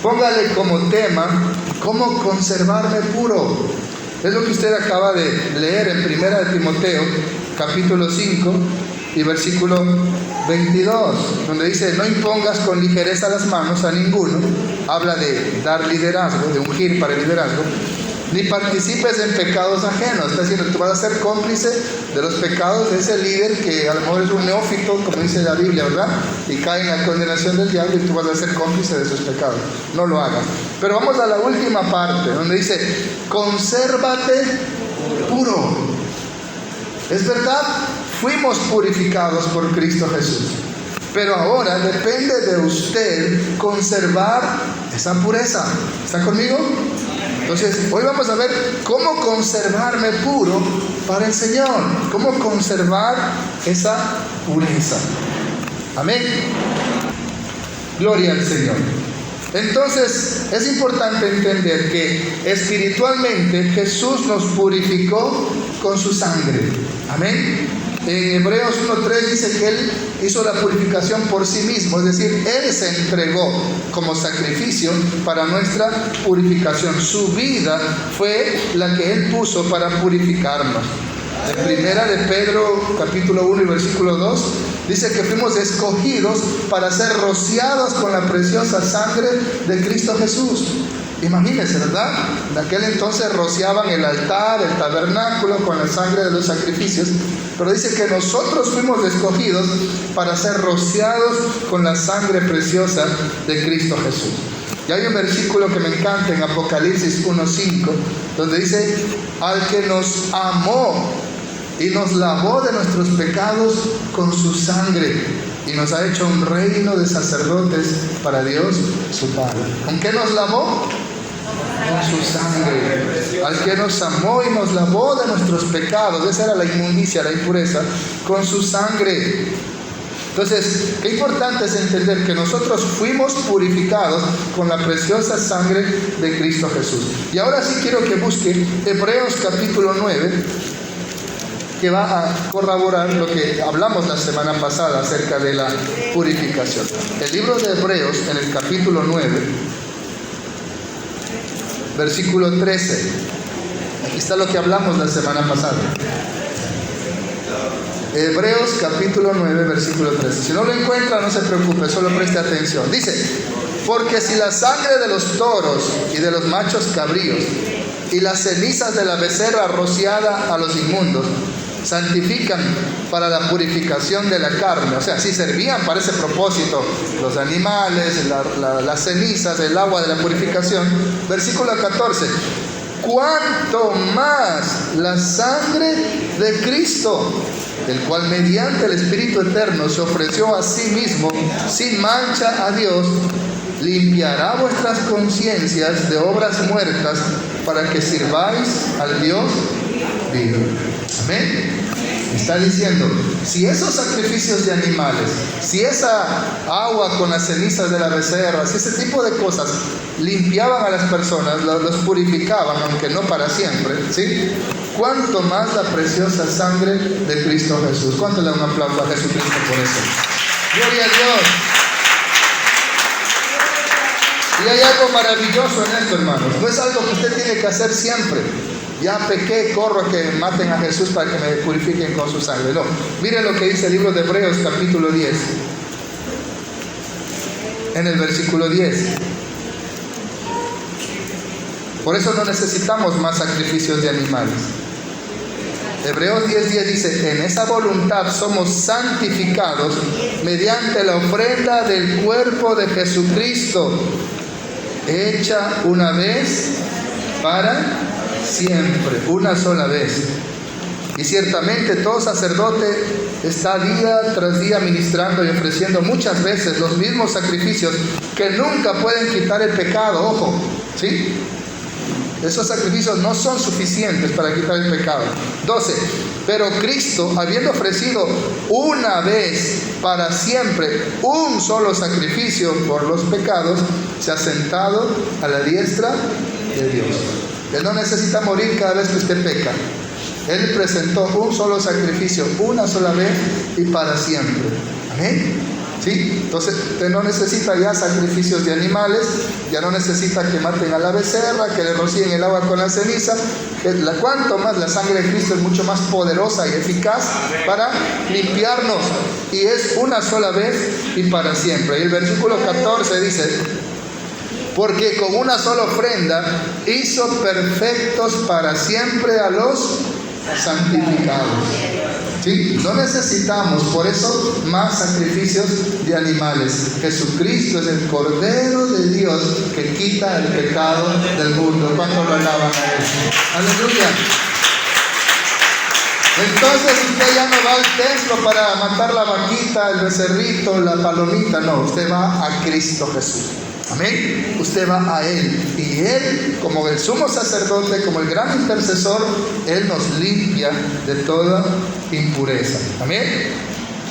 póngale como tema, ¿cómo conservarme puro? Es lo que usted acaba de leer en 1 de Timoteo, capítulo 5 y versículo 22, donde dice: no impongas con ligereza las manos a ninguno. Habla de dar liderazgo, de ungir para el liderazgo. Ni participes en pecados ajenos. Está diciendo, tú vas a ser cómplice de los pecados de ese líder que a lo mejor es un neófito, como dice la Biblia, ¿verdad? Y cae en la condenación del diablo, y tú vas a ser cómplice de sus pecados. No lo hagas. Pero vamos a la última parte, donde dice: consérvate puro. Es verdad, fuimos purificados por Cristo Jesús, pero ahora depende de usted conservar esa pureza. ¿Está conmigo? Entonces, hoy vamos a ver cómo conservarme puro para el Señor, cómo conservar esa pureza. Amén. Gloria al Señor. Entonces, es importante entender que espiritualmente Jesús nos purificó con su sangre. Amén. En Hebreos 1:3 dice que Él hizo la purificación por sí mismo, es decir, Él se entregó como sacrificio para nuestra purificación. Su vida fue la que Él puso para purificarnos. En 1 de Pedro, capítulo 1 y versículo 2, dice que fuimos escogidos para ser rociados con la preciosa sangre de Cristo Jesús. Imagínense, ¿verdad? En aquel entonces rociaban el altar, el tabernáculo con la sangre de los sacrificios, pero dice que nosotros fuimos escogidos para ser rociados con la sangre preciosa de Cristo Jesús. Y hay un versículo que me encanta en Apocalipsis 1:5, donde dice: al que nos amó y nos lavó de nuestros pecados con su sangre, y nos ha hecho un reino de sacerdotes para Dios su Padre. ¿Con qué nos lavó? Con su sangre. Al que nos amó y nos lavó de nuestros pecados, esa era la inmundicia, la impureza, con su sangre. Entonces, qué importante es entender que nosotros fuimos purificados con la preciosa sangre de Cristo Jesús. Y ahora sí quiero que busque Hebreos capítulo 9, que va a corroborar lo que hablamos la semana pasada acerca de la purificación. El libro de Hebreos, en el capítulo 9, versículo 13. Aquí está lo que hablamos la semana pasada. Hebreos capítulo 9, versículo 13. Si no lo encuentra, no se preocupe, solo preste atención. Dice: porque si la sangre de los toros y de los machos cabríos y las cenizas de la becerra rociada a los inmundos santifican para la purificación de la carne, o sea, si servían para ese propósito los animales, las cenizas, el agua de la purificación, versículo 14, cuanto más la sangre de Cristo, el cual mediante el Espíritu Eterno se ofreció a sí mismo sin mancha a Dios, limpiará vuestras conciencias de obras muertas para que sirváis al Dios vivo. Amén. Está diciendo, si esos sacrificios de animales, si esa agua con las cenizas de la becerra, si ese tipo de cosas limpiaban a las personas, los purificaban, aunque no para siempre, ¿sí? Cuánto más la preciosa sangre de Cristo Jesús. ¿Cuánto le da un aplauso a Jesucristo por eso? Gloria a Dios. Y hay algo maravilloso en esto, hermanos. No es algo que usted tiene que hacer siempre. Ya pequé, corro a que maten a Jesús para que me purifiquen con su sangre. No, miren lo que dice el libro de Hebreos capítulo 10, en el versículo 10. Por eso no necesitamos más sacrificios de animales. Hebreos 10:10 dice: en esa voluntad somos santificados mediante la ofrenda del cuerpo de Jesucristo, hecha una vez para siempre, una sola vez. Y ciertamente todo sacerdote está día tras día ministrando y ofreciendo muchas veces los mismos sacrificios que nunca pueden quitar el pecado. Ojo, ¿sí? Esos sacrificios no son suficientes para quitar el pecado. 12. Pero Cristo, habiendo ofrecido una vez para siempre un solo sacrificio por los pecados, se ha sentado a la diestra de Dios. Él no necesita morir cada vez que usted peca. Él presentó un solo sacrificio, una sola vez y para siempre. Amén. ¿sí? Entonces usted no necesita ya sacrificios de animales, ya no necesita que maten a la becerra, que le rocíen el agua con la ceniza. Cuanto más la sangre de Cristo es mucho más poderosa y eficaz para limpiarnos, y es una sola vez y para siempre. Y el versículo 14 dice: porque con una sola ofrenda hizo perfectos para siempre a los santificados. ¿Sí? No necesitamos, por eso, más sacrificios de animales. Jesucristo es el Cordero de Dios que quita el pecado del mundo. ¿Cuánto lo alaban a Él? Aleluya. Entonces usted ya no va al templo para matar la vaquita, el becerrito, la palomita. No, usted va a Cristo Jesús. Amén. Usted va a Él, y Él, como el sumo sacerdote, como el gran intercesor, Él nos limpia de toda impureza. Amén.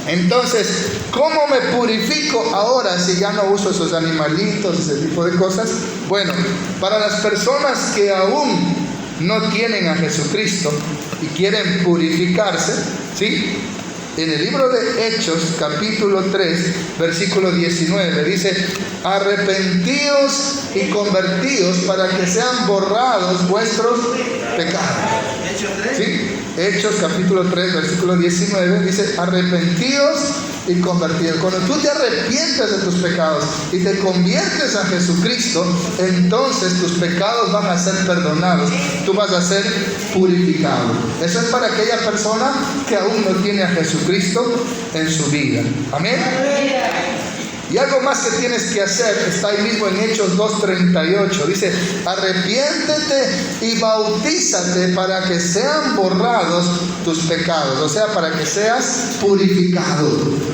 Entonces, ¿cómo me purifico ahora si ya no uso esos animalitos, ese tipo de cosas? Bueno, para las personas que aún no tienen a Jesucristo y quieren purificarse, ¿sí? En el libro de Hechos, capítulo 3, versículo 19, dice: arrepentíos y convertíos para que sean borrados vuestros pecados. ¿Sí? Hechos, capítulo 3, versículo 19, dice: arrepentíos y convertidos. Cuando tú te arrepientes de tus pecados y te conviertes a Jesucristo, entonces tus pecados van a ser perdonados, tú vas a ser purificado. Eso es para aquella persona que aún no tiene a Jesucristo en su vida. Amén. Y algo más que tienes que hacer está ahí mismo en Hechos 2:38. Dice: arrepiéntete y bautízate para que sean borrados tus pecados. O sea, para que seas purificado.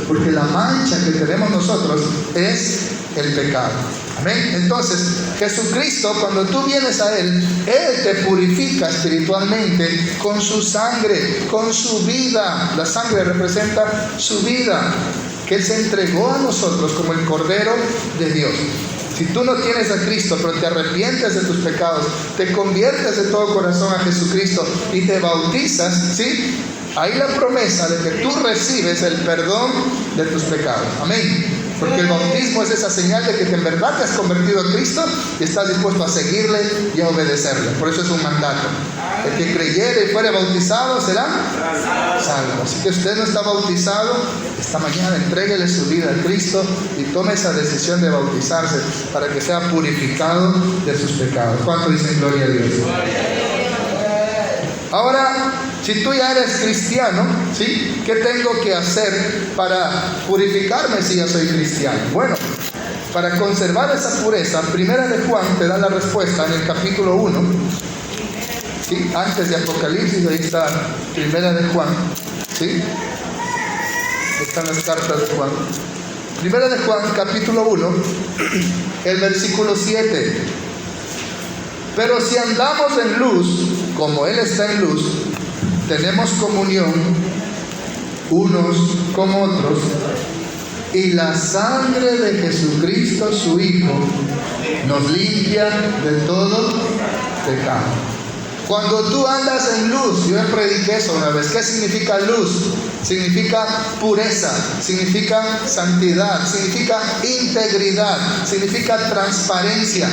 Porque la mancha que tenemos nosotros es el pecado. Amén. Entonces, Jesucristo, cuando tú vienes a Él, Él te purifica espiritualmente con su sangre, con su vida. La sangre representa su vida, que Él se entregó a nosotros como el Cordero de Dios. Si tú no tienes a Cristo, pero te arrepientes de tus pecados, te conviertes de todo corazón a Jesucristo y te bautizas, ¿sí? Hay la promesa de que tú recibes el perdón de tus pecados. Amén. Porque el bautismo es esa señal de que en verdad te has convertido a Cristo y estás dispuesto a seguirle y a obedecerle. Por eso es un mandato. El que creyere y fuere bautizado será salvo. Así que usted no está bautizado, esta mañana entréguele su vida a Cristo y tome esa decisión de bautizarse para que sea purificado de sus pecados. ¿Cuánto dicen gloria a Dios? Ahora, si tú ya eres cristiano, ¿sí? ¿Qué tengo que hacer para purificarme si ya soy cristiano? Bueno, para conservar esa pureza, Primera de Juan te da la respuesta en el capítulo 1, ¿sí? Antes de Apocalipsis, ahí está Primera de Juan, ¿sí? Están las cartas de Juan. Primera de Juan, capítulo 1, el versículo 7. Pero si andamos en luz, como Él está en luz, tenemos comunión unos con otros, y la sangre de Jesucristo, su Hijo, nos limpia de todo pecado. Cuando tú andas en luz, yo prediqué eso una vez. ¿Qué significa luz? Significa pureza, significa santidad, significa integridad, significa transparencia.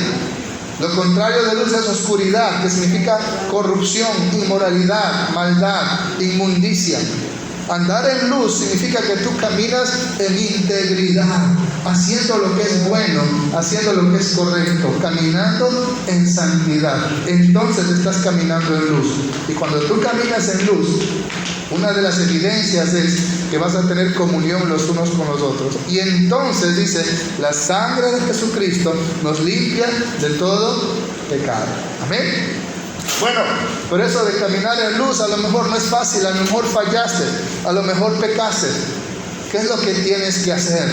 Lo contrario de luz es oscuridad, que significa corrupción, inmoralidad, maldad, inmundicia. Andar en luz significa que tú caminas en integridad, haciendo lo que es bueno, haciendo lo que es correcto, caminando en santidad. Entonces estás caminando en luz. Y cuando tú caminas en luz, una de las evidencias es que vas a tener comunión los unos con los otros. Y entonces dice, la sangre de Jesucristo nos limpia de todo pecado. Amén. Bueno, por eso de caminar en luz a lo mejor no es fácil, a lo mejor fallaste, a lo mejor pecaste. ¿Qué es lo que tienes que hacer?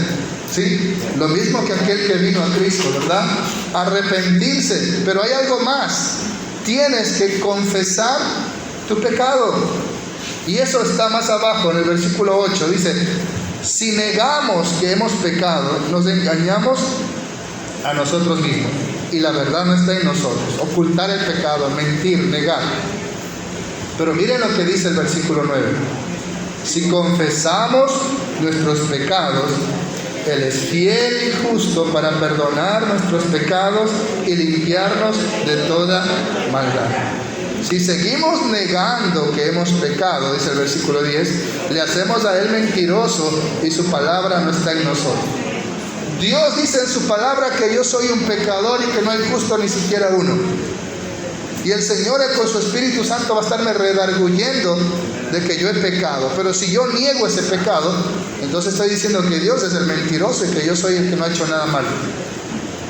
¿Sí? Lo mismo que aquel que vino a Cristo, ¿verdad? Arrepentirse, pero hay algo más. Tienes que confesar tu pecado. Y eso está más abajo en el versículo 8. Dice, si negamos que hemos pecado, nos engañamos a nosotros mismos. Y la verdad no está en nosotros. Ocultar el pecado, mentir, negar. Pero miren lo que dice el versículo 9. Si confesamos nuestros pecados, Él es fiel y justo para perdonar nuestros pecados y limpiarnos de toda maldad. Si seguimos negando que hemos pecado, dice el versículo 10, le hacemos a Él mentiroso y su palabra no está en nosotros. Dios dice en su palabra que yo soy un pecador y que no hay justo ni siquiera uno. Y el Señor con su Espíritu Santo va a estarme redarguyendo de que yo he pecado. Pero si yo niego ese pecado, entonces estoy diciendo que Dios es el mentiroso y que yo soy el que no ha hecho nada malo.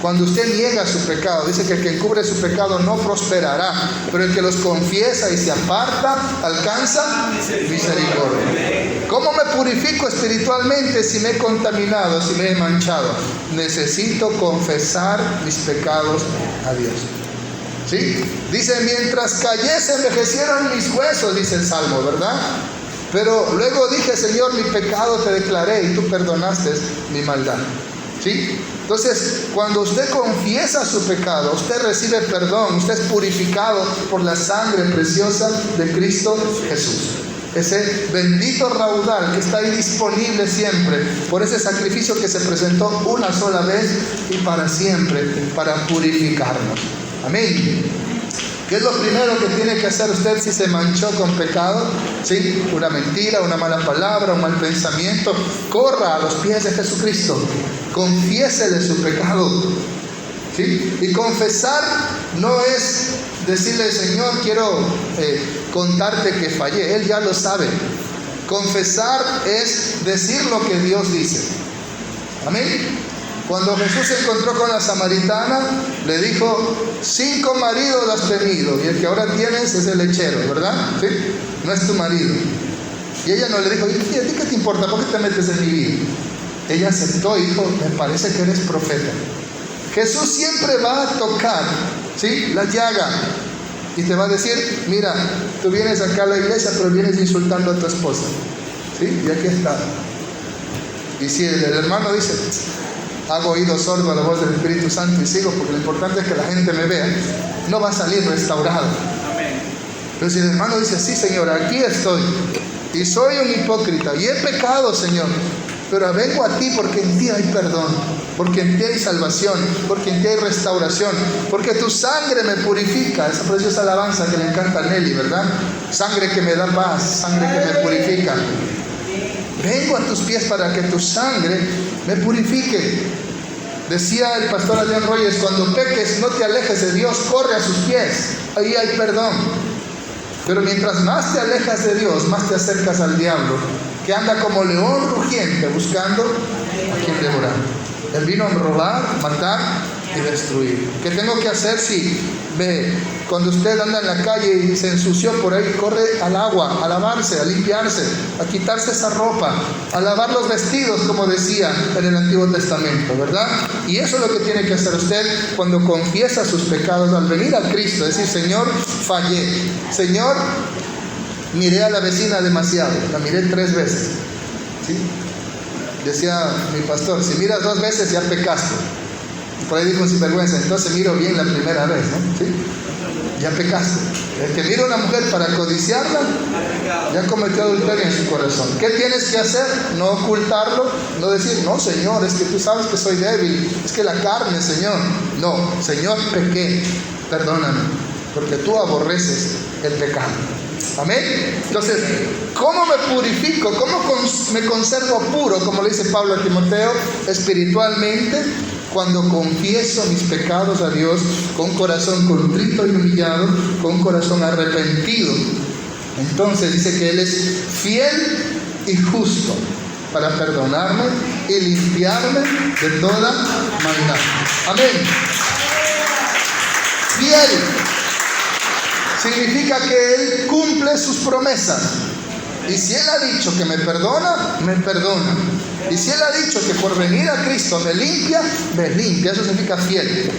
Cuando usted niega su pecado, dice que el que encubre su pecado no prosperará, pero el que los confiesa y se aparta, alcanza misericordia. ¿Cómo me purifico espiritualmente si me he contaminado, si me he manchado? Necesito confesar mis pecados a Dios. ¿Sí? Dice, mientras callé se envejecieron mis huesos, dice el Salmo, ¿verdad? Pero luego dije, Señor, mi pecado te declaré y tú perdonaste mi maldad. ¿Sí? Entonces, cuando usted confiesa su pecado, usted recibe perdón, usted es purificado por la sangre preciosa de Cristo Jesús. Ese bendito raudal que está ahí disponible siempre por ese sacrificio que se presentó una sola vez y para siempre, para purificarnos. Amén. ¿Qué es lo primero que tiene que hacer usted si se manchó con pecado? ¿Sí? Una mentira, una mala palabra, un mal pensamiento. Corra a los pies de Jesucristo. Confiésele su pecado. ¿Sí? Y confesar no es decirle, Señor, quiero contarte que fallé. Él ya lo sabe. Confesar es decir lo que Dios dice. Amén. Cuando Jesús se encontró con la samaritana, le dijo, 5 maridos has tenido y el que ahora tienes es el lechero, ¿verdad? ¿Sí? No es tu marido. Y ella no le dijo, ¿y a ti qué te importa? ¿Por qué te metes en mi vida? Ella aceptó y dijo, me parece que eres profeta. Jesús siempre va a tocar, ¿sí?, la llaga y te va a decir, mira, tú vienes acá a la iglesia pero vienes insultando a tu esposa, ¿sí? Y aquí está. Y si el hermano dice, hago oído sordo a la voz del Espíritu Santo y sigo porque lo importante es que la gente me vea, no va a salir restaurado. Pero si el hermano dice, sí, Señor, aquí estoy y soy un hipócrita y he pecado, Señor, pero vengo a ti porque en ti hay perdón, porque en ti hay salvación, porque en ti hay restauración, porque tu sangre me purifica. Esa preciosa alabanza que le encanta a Nelly, ¿verdad? Sangre que me da paz, sangre que me purifica. Vengo a tus pies para que tu sangre me purifique. Decía el pastor Adrián Reyes, cuando peques no te alejes de Dios, corre a sus pies, ahí hay perdón. Pero mientras más te alejas de Dios, más te acercas al diablo, que anda como león rugiente buscando a quien devorar. Él vino a robar, matar y destruir. ¿Qué tengo que hacer si cuando usted anda en la calle y se ensució por ahí, corre al agua, a lavarse, a limpiarse, a quitarse esa ropa, a lavar los vestidos, como decía en el Antiguo Testamento, ¿verdad? Y eso es lo que tiene que hacer usted cuando confiesa sus pecados al venir a Cristo, decir, Señor, fallé, Señor, miré a la vecina demasiado, la miré 3 veces, ¿sí? Decía mi pastor, si miras 2 veces ya pecaste. Por ahí dijo un sinvergüenza, entonces miro bien la primera vez, ¿no? ¿Sí? Ya pecaste. El que mira a una mujer para codiciarla, ya cometió adulterio en su corazón. ¿Qué tienes que hacer? No ocultarlo, no decir, no, Señor, es que tú sabes que soy débil, es que la carne, Señor. No, Señor, pequé, perdóname, porque tú aborreces el pecado. Amén. Entonces, ¿cómo me purifico? ¿Cómo me conservo puro? Como le dice Pablo a Timoteo, espiritualmente, cuando confieso mis pecados a Dios con corazón contrito y humillado, con corazón arrepentido. Entonces dice que Él es fiel y justo para perdonarme y limpiarme de toda maldad. Amén. Fiel significa que Él cumple sus promesas. Y si Él ha dicho que me perdona, me perdona. Y si Él ha dicho que por venir a Cristo me limpia, me limpia. Eso significa fiel.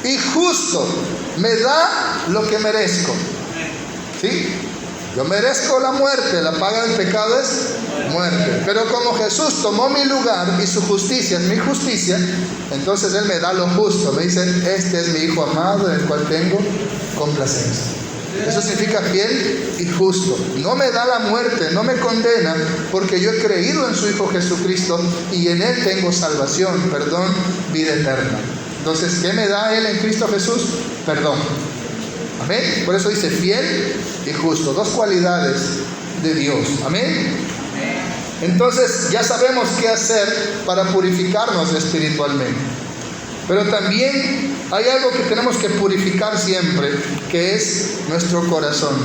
Y justo, me da lo que merezco. ¿Sí? Yo merezco la muerte, la paga del pecado es muerte. Pero como Jesús tomó mi lugar y su justicia es mi justicia, entonces Él me da lo justo. Me dice, este es mi Hijo amado en el cual tengo complacencia. Eso significa fiel y justo. No me da la muerte, no me condena, porque yo he creído en su Hijo Jesucristo y en Él tengo salvación, perdón, vida eterna. Entonces, ¿qué me da Él en Cristo Jesús? Perdón. Amén. Por eso dice fiel y justo. Dos cualidades de Dios. Amén. Entonces, ya sabemos qué hacer para purificarnos espiritualmente. Pero también hay algo que tenemos que purificar siempre, que es nuestro corazón,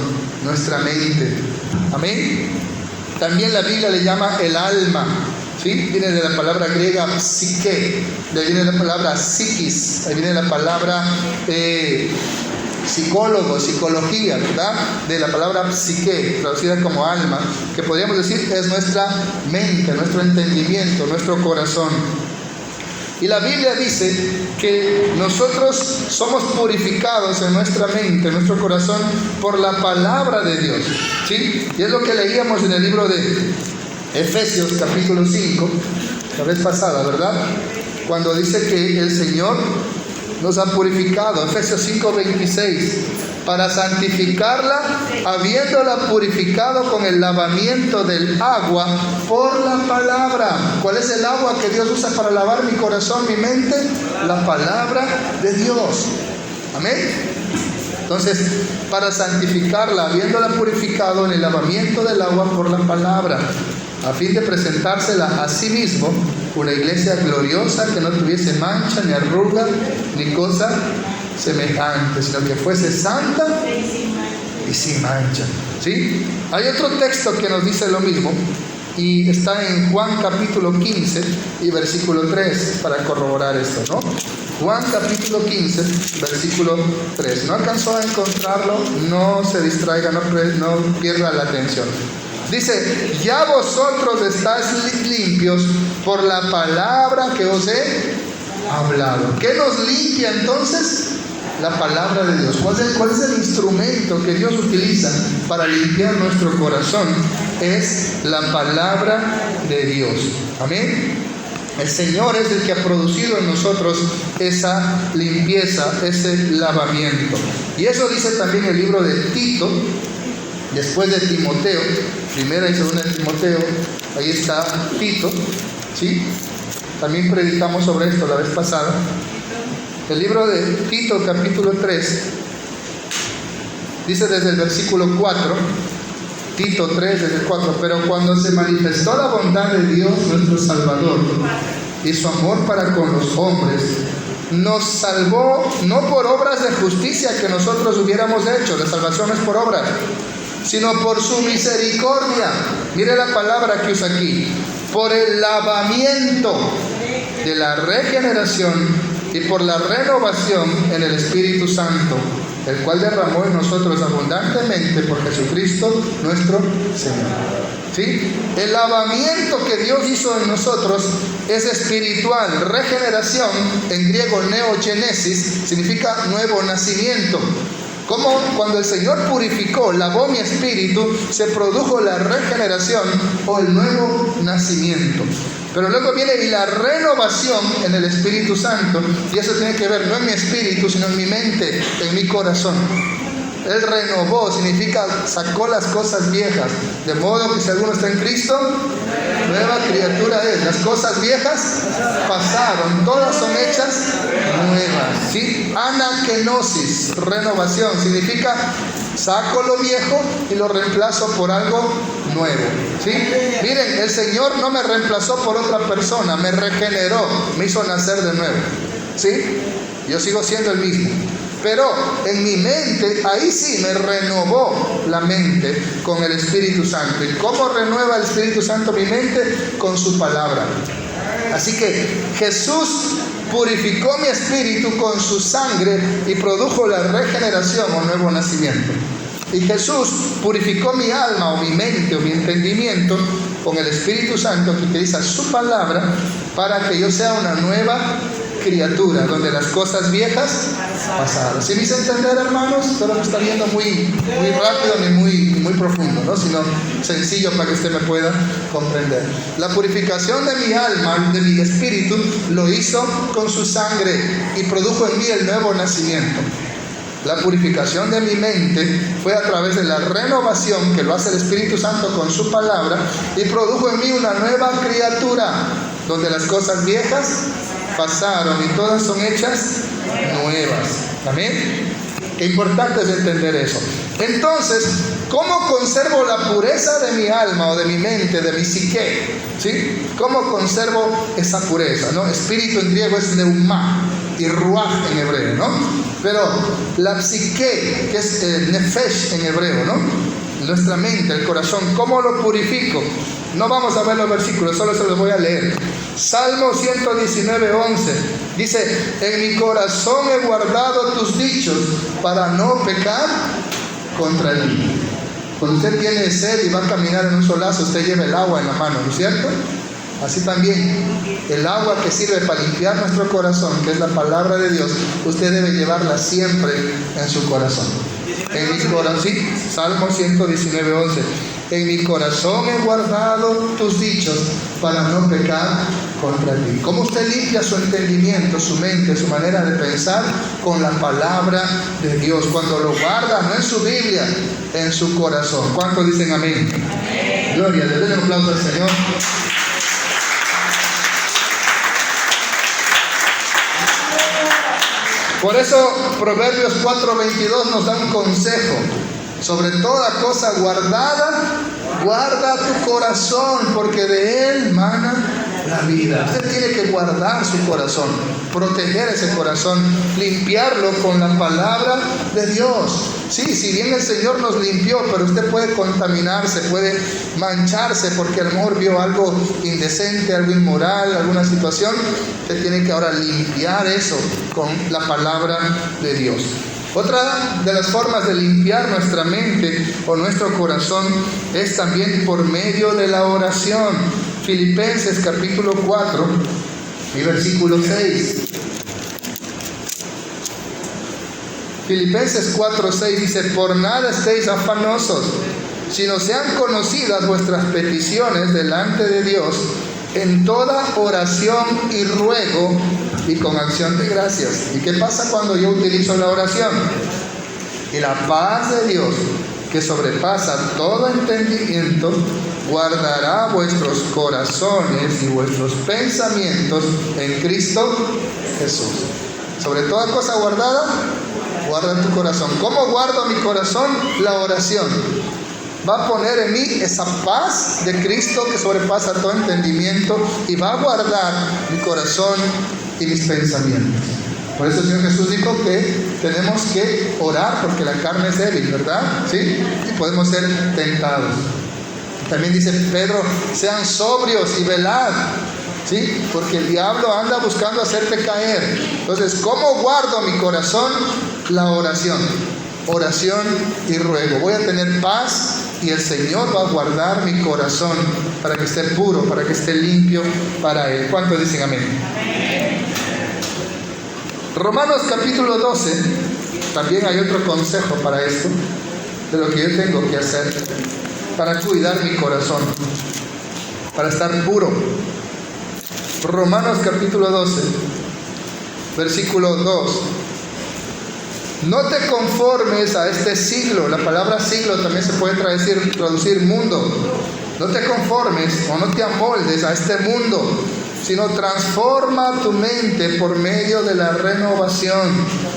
nuestra mente. Amén. También la Biblia le llama el alma. ¿Sí? Viene de la palabra griega psique, de ahí viene la palabra psiquis, ahí viene la palabra psicólogo, psicología, ¿verdad? De la palabra psique, traducida como alma, que podríamos decir es nuestra mente, nuestro entendimiento, nuestro corazón. Y la Biblia dice que nosotros somos purificados en nuestra mente, en nuestro corazón, por la palabra de Dios. ¿Sí? Y es lo que leíamos en el libro de Efesios capítulo 5, la vez pasada, ¿verdad? Cuando dice que el Señor nos ha purificado, Efesios 5:26, para santificarla, habiéndola purificado con el lavamiento del agua por la palabra. ¿Cuál es el agua que Dios usa para lavar mi corazón, mi mente? La palabra de Dios. Amén. Entonces, para santificarla, habiéndola purificado en el lavamiento del agua por la palabra, a fin de presentársela a sí mismo, una iglesia gloriosa que no tuviese mancha, ni arruga, ni cosa semejante, sino que fuese santa y sin mancha. ¿Sí? Hay otro texto que nos dice lo mismo, y está en Juan capítulo 15 y versículo 3, para corroborar esto, ¿no? Juan capítulo 15, versículo 3. ¿No alcanzó a encontrarlo? No se distraiga, no pierda la atención. Dice, ya vosotros estáis limpios por la palabra que os he hablado. ¿Qué nos limpia entonces? La palabra de Dios. ¿Cuál es el instrumento que Dios utiliza para limpiar nuestro corazón? Es la palabra de Dios. Amén. El Señor es el que ha producido en nosotros esa limpieza, ese lavamiento. Y eso dice también el libro de Tito, después de Timoteo, primera y segunda de Timoteo, ahí está Tito, ¿sí? También predicamos sobre esto la vez pasada. El libro de Tito, capítulo 3, dice desde el versículo 4, Tito 3, desde el 4, pero cuando se manifestó la bondad de Dios nuestro Salvador y su amor para con los hombres, nos salvó no por obras de justicia que nosotros hubiéramos hecho, la salvación no es por obras, sino por su misericordia. Mire la palabra que usa aquí, por el lavamiento de la regeneración y por la renovación en el Espíritu Santo, el cual derramó en nosotros abundantemente por Jesucristo nuestro Señor. ¿Sí? El lavamiento que Dios hizo en nosotros es espiritual. Regeneración, en griego neogenesis, significa nuevo nacimiento. Como cuando el Señor purificó, lavó mi espíritu, se produjo la regeneración o el nuevo nacimiento. Pero luego viene la renovación en el Espíritu Santo, y eso tiene que ver no en mi espíritu, sino en mi mente, en mi corazón. Él renovó, significa sacó las cosas viejas, de modo que si alguno está en Cristo, nueva criatura es. Las cosas viejas pasaron, todas son hechas nuevas. ¿Sí? Anakenosis, renovación, significa saco lo viejo y lo reemplazo por algo nuevo. ¿Sí? Miren, el Señor no me reemplazó por otra persona, me regeneró, me hizo nacer de nuevo. ¿Sí? Yo sigo siendo el mismo. Pero en mi mente, ahí sí me renovó la mente con el Espíritu Santo. ¿Y cómo renueva el Espíritu Santo mi mente? Con su palabra. Así que Jesús purificó mi espíritu con su sangre y produjo la regeneración o nuevo nacimiento. Y Jesús purificó mi alma o mi mente o mi entendimiento con el Espíritu Santo que utiliza su palabra para que yo sea una nueva criatura, donde las cosas viejas pasaron. ¿Sí me hice entender, hermanos? Pero no está viendo muy rápido ni muy profundo, ¿no? Sino sencillo para que usted me pueda comprender. La purificación de mi alma, de mi espíritu, lo hizo con su sangre y produjo en mí el nuevo nacimiento. La purificación de mi mente fue a través de la renovación que lo hace el Espíritu Santo con su palabra y produjo en mí una nueva criatura, donde las cosas viejas pasaron y todas son hechas nuevas. Amén. Qué importante es entender eso. Entonces, ¿cómo conservo la pureza de mi alma o de mi mente, de mi psique? ¿Sí? ¿Cómo conservo esa pureza? ¿No? Espíritu en griego es neumá y ruach en hebreo, ¿no? Pero la psique, que es nefesh en hebreo, ¿no? Nuestra mente, el corazón, ¿cómo lo purifico? No vamos a ver los versículos, solo se los voy a leer. Salmo 119:11 dice: en mi corazón he guardado tus dichos para no pecar contra ti. Cuando usted tiene sed y va a caminar en un solazo, usted lleva el agua en la mano, ¿no es cierto? Así también, el agua que sirve para limpiar nuestro corazón, que es la palabra de Dios, usted debe llevarla siempre en su corazón. En mi corazón, sí, Salmo 119:11. En mi corazón he guardado tus dichos para no pecar contra ti. ¿Cómo usted limpia su entendimiento, su mente, su manera de pensar? Con la palabra de Dios. Cuando lo guarda, no en su Biblia, en su corazón. ¿Cuántos dicen amén? Amén. Gloria a Dios. Denle un aplauso al Señor. Por eso Proverbios 4:22 nos da un consejo. Sobre toda cosa guardada, guarda tu corazón, porque de él mana la vida. Usted tiene que guardar su corazón, proteger ese corazón, limpiarlo con la palabra de Dios. Sí, si bien el Señor nos limpió, pero usted puede contaminarse, puede mancharse, porque a lo mejor vio algo indecente, algo inmoral, alguna situación. Usted tiene que ahora limpiar eso con la palabra de Dios. Otra de las formas de limpiar nuestra mente o nuestro corazón es también por medio de la oración. Filipenses capítulo 4 y versículo 6. Filipenses 4:6 dice: por nada estéis afanosos, sino sean conocidas vuestras peticiones delante de Dios en toda oración y ruego y con acción de gracias. ¿Y qué pasa cuando yo utilizo la oración? Y la paz de Dios, que sobrepasa todo entendimiento, guardará vuestros corazones y vuestros pensamientos en Cristo Jesús. Sobre toda cosa guardada, guarda tu corazón. ¿Cómo guardo mi corazón? La oración. Va a poner en mí esa paz de Cristo que sobrepasa todo entendimiento y va a guardar mi corazón y mis pensamientos. Por eso el Señor Jesús dijo que tenemos que orar porque la carne es débil, ¿verdad? ¿Sí? Y podemos ser tentados. También dice Pedro: sean sobrios y velad, ¿sí? Porque el diablo anda buscando hacerte caer. Entonces, ¿cómo guardo mi corazón? La oración. Oración y ruego. Voy a tener paz y el Señor va a guardar mi corazón para que esté puro, para que esté limpio para Él. ¿Cuántos dicen amén? Amén. Romanos capítulo 12, también hay otro consejo para esto, de lo que yo tengo que hacer para cuidar mi corazón, para estar puro. Romanos capítulo 12, versículo 2. No te conformes a este siglo. La palabra siglo también se puede traducir mundo. No te conformes o no te amoldes a este mundo, sino transforma tu mente por medio de la renovación.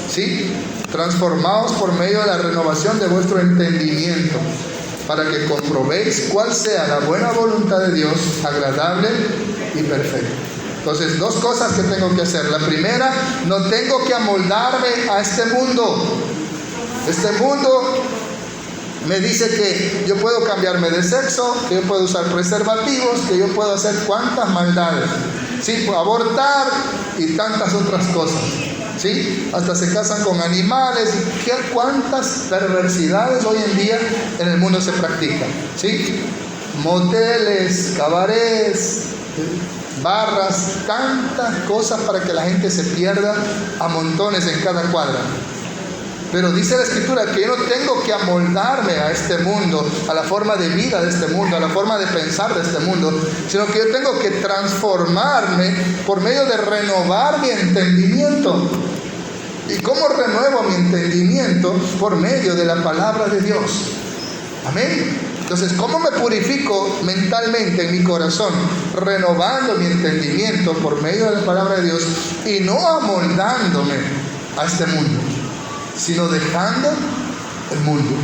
¿Sí? Transformaos por medio de la renovación de vuestro entendimiento, para que comprobéis cuál sea la buena voluntad de Dios, agradable y perfecta. Entonces, dos cosas que tengo que hacer. La primera, no tengo que amoldarme a este mundo. Este mundo me dice que yo puedo cambiarme de sexo, que yo puedo usar preservativos, que yo puedo hacer cuantas maldades, ¿sí? Abortar y tantas otras cosas, ¿sí? Hasta se casan con animales. ¿Y cuántas perversidades hoy en día en el mundo se practican? ¿Sí? Moteles, cabarets, barras, tantas cosas para que la gente se pierda a montones en cada cuadra. Pero dice la Escritura que yo no tengo que amoldarme a este mundo, a la forma de vida de este mundo, a la forma de pensar de este mundo, sino que yo tengo que transformarme por medio de renovar mi entendimiento. ¿Y cómo renuevo mi entendimiento? Por medio de la palabra de Dios. Amén. Entonces, ¿cómo me purifico mentalmente en mi corazón? Renovando mi entendimiento por medio de la palabra de Dios y no amoldándome a este mundo, sino dejando el mundo.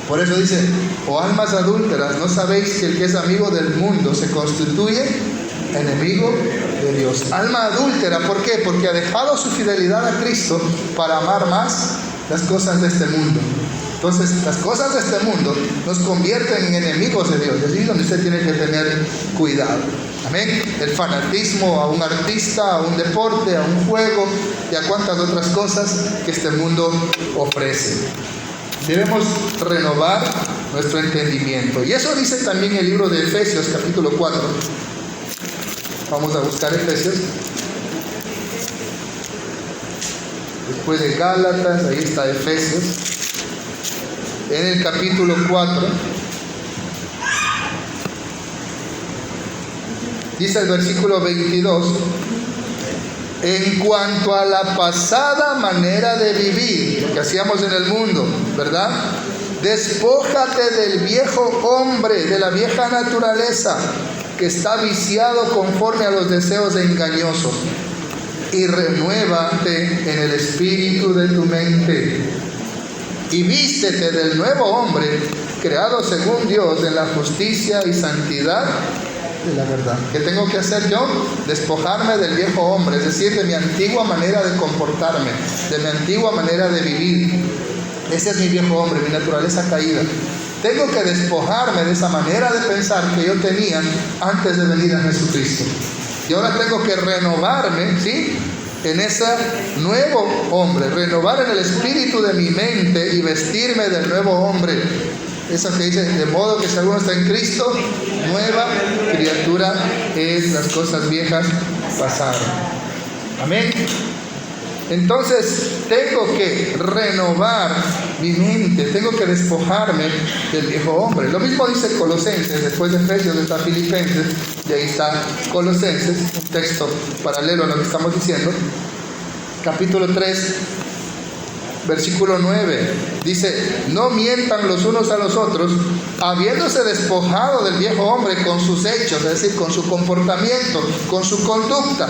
Por eso dice: oh almas adúlteras, ¿no sabéis que el que es amigo del mundo se constituye enemigo de Dios? Alma adúltera, ¿por qué? Porque ha dejado su fidelidad a Cristo para amar más las cosas de este mundo. Entonces, las cosas de este mundo nos convierten en enemigos de Dios. Es ahí donde usted tiene que tener cuidado. Amén. El fanatismo a un artista, a un deporte, a un juego y a cuantas otras cosas que este mundo ofrece. Debemos renovar nuestro entendimiento. Y eso dice también el libro de Efesios, capítulo 4. Vamos a buscar Efesios. Después de Gálatas, ahí está Efesios. En el capítulo 4, dice el versículo 22, en cuanto a la pasada manera de vivir, lo que hacíamos en el mundo, ¿verdad? Despójate del viejo hombre, de la vieja naturaleza, que está viciado conforme a los deseos engañosos, y renuévate en el espíritu de tu mente. Y vístete del nuevo hombre, creado según Dios en la justicia y santidad de la verdad. ¿Qué tengo que hacer yo? Despojarme del viejo hombre, es decir, de mi antigua manera de comportarme, de mi antigua manera de vivir. Ese es mi viejo hombre, mi naturaleza caída. Tengo que despojarme de esa manera de pensar que yo tenía antes de venir a Jesucristo. Y ahora tengo que renovarme, ¿sí?, en ese nuevo hombre, renovar en el espíritu de mi mente y vestirme del nuevo hombre. Eso que dice: de modo que si alguno está en Cristo, nueva criatura es, las cosas viejas pasaron. Amén. Entonces tengo que renovar mi mente, tengo que despojarme del viejo hombre. Lo mismo dice Colosenses, después de Efesios está Filipenses, y ahí está Colosenses, un texto paralelo a lo que estamos diciendo. Capítulo 3, versículo 9, dice: no mientan los unos a los otros, habiéndose despojado del viejo hombre con sus hechos, es decir, con su comportamiento, con su conducta,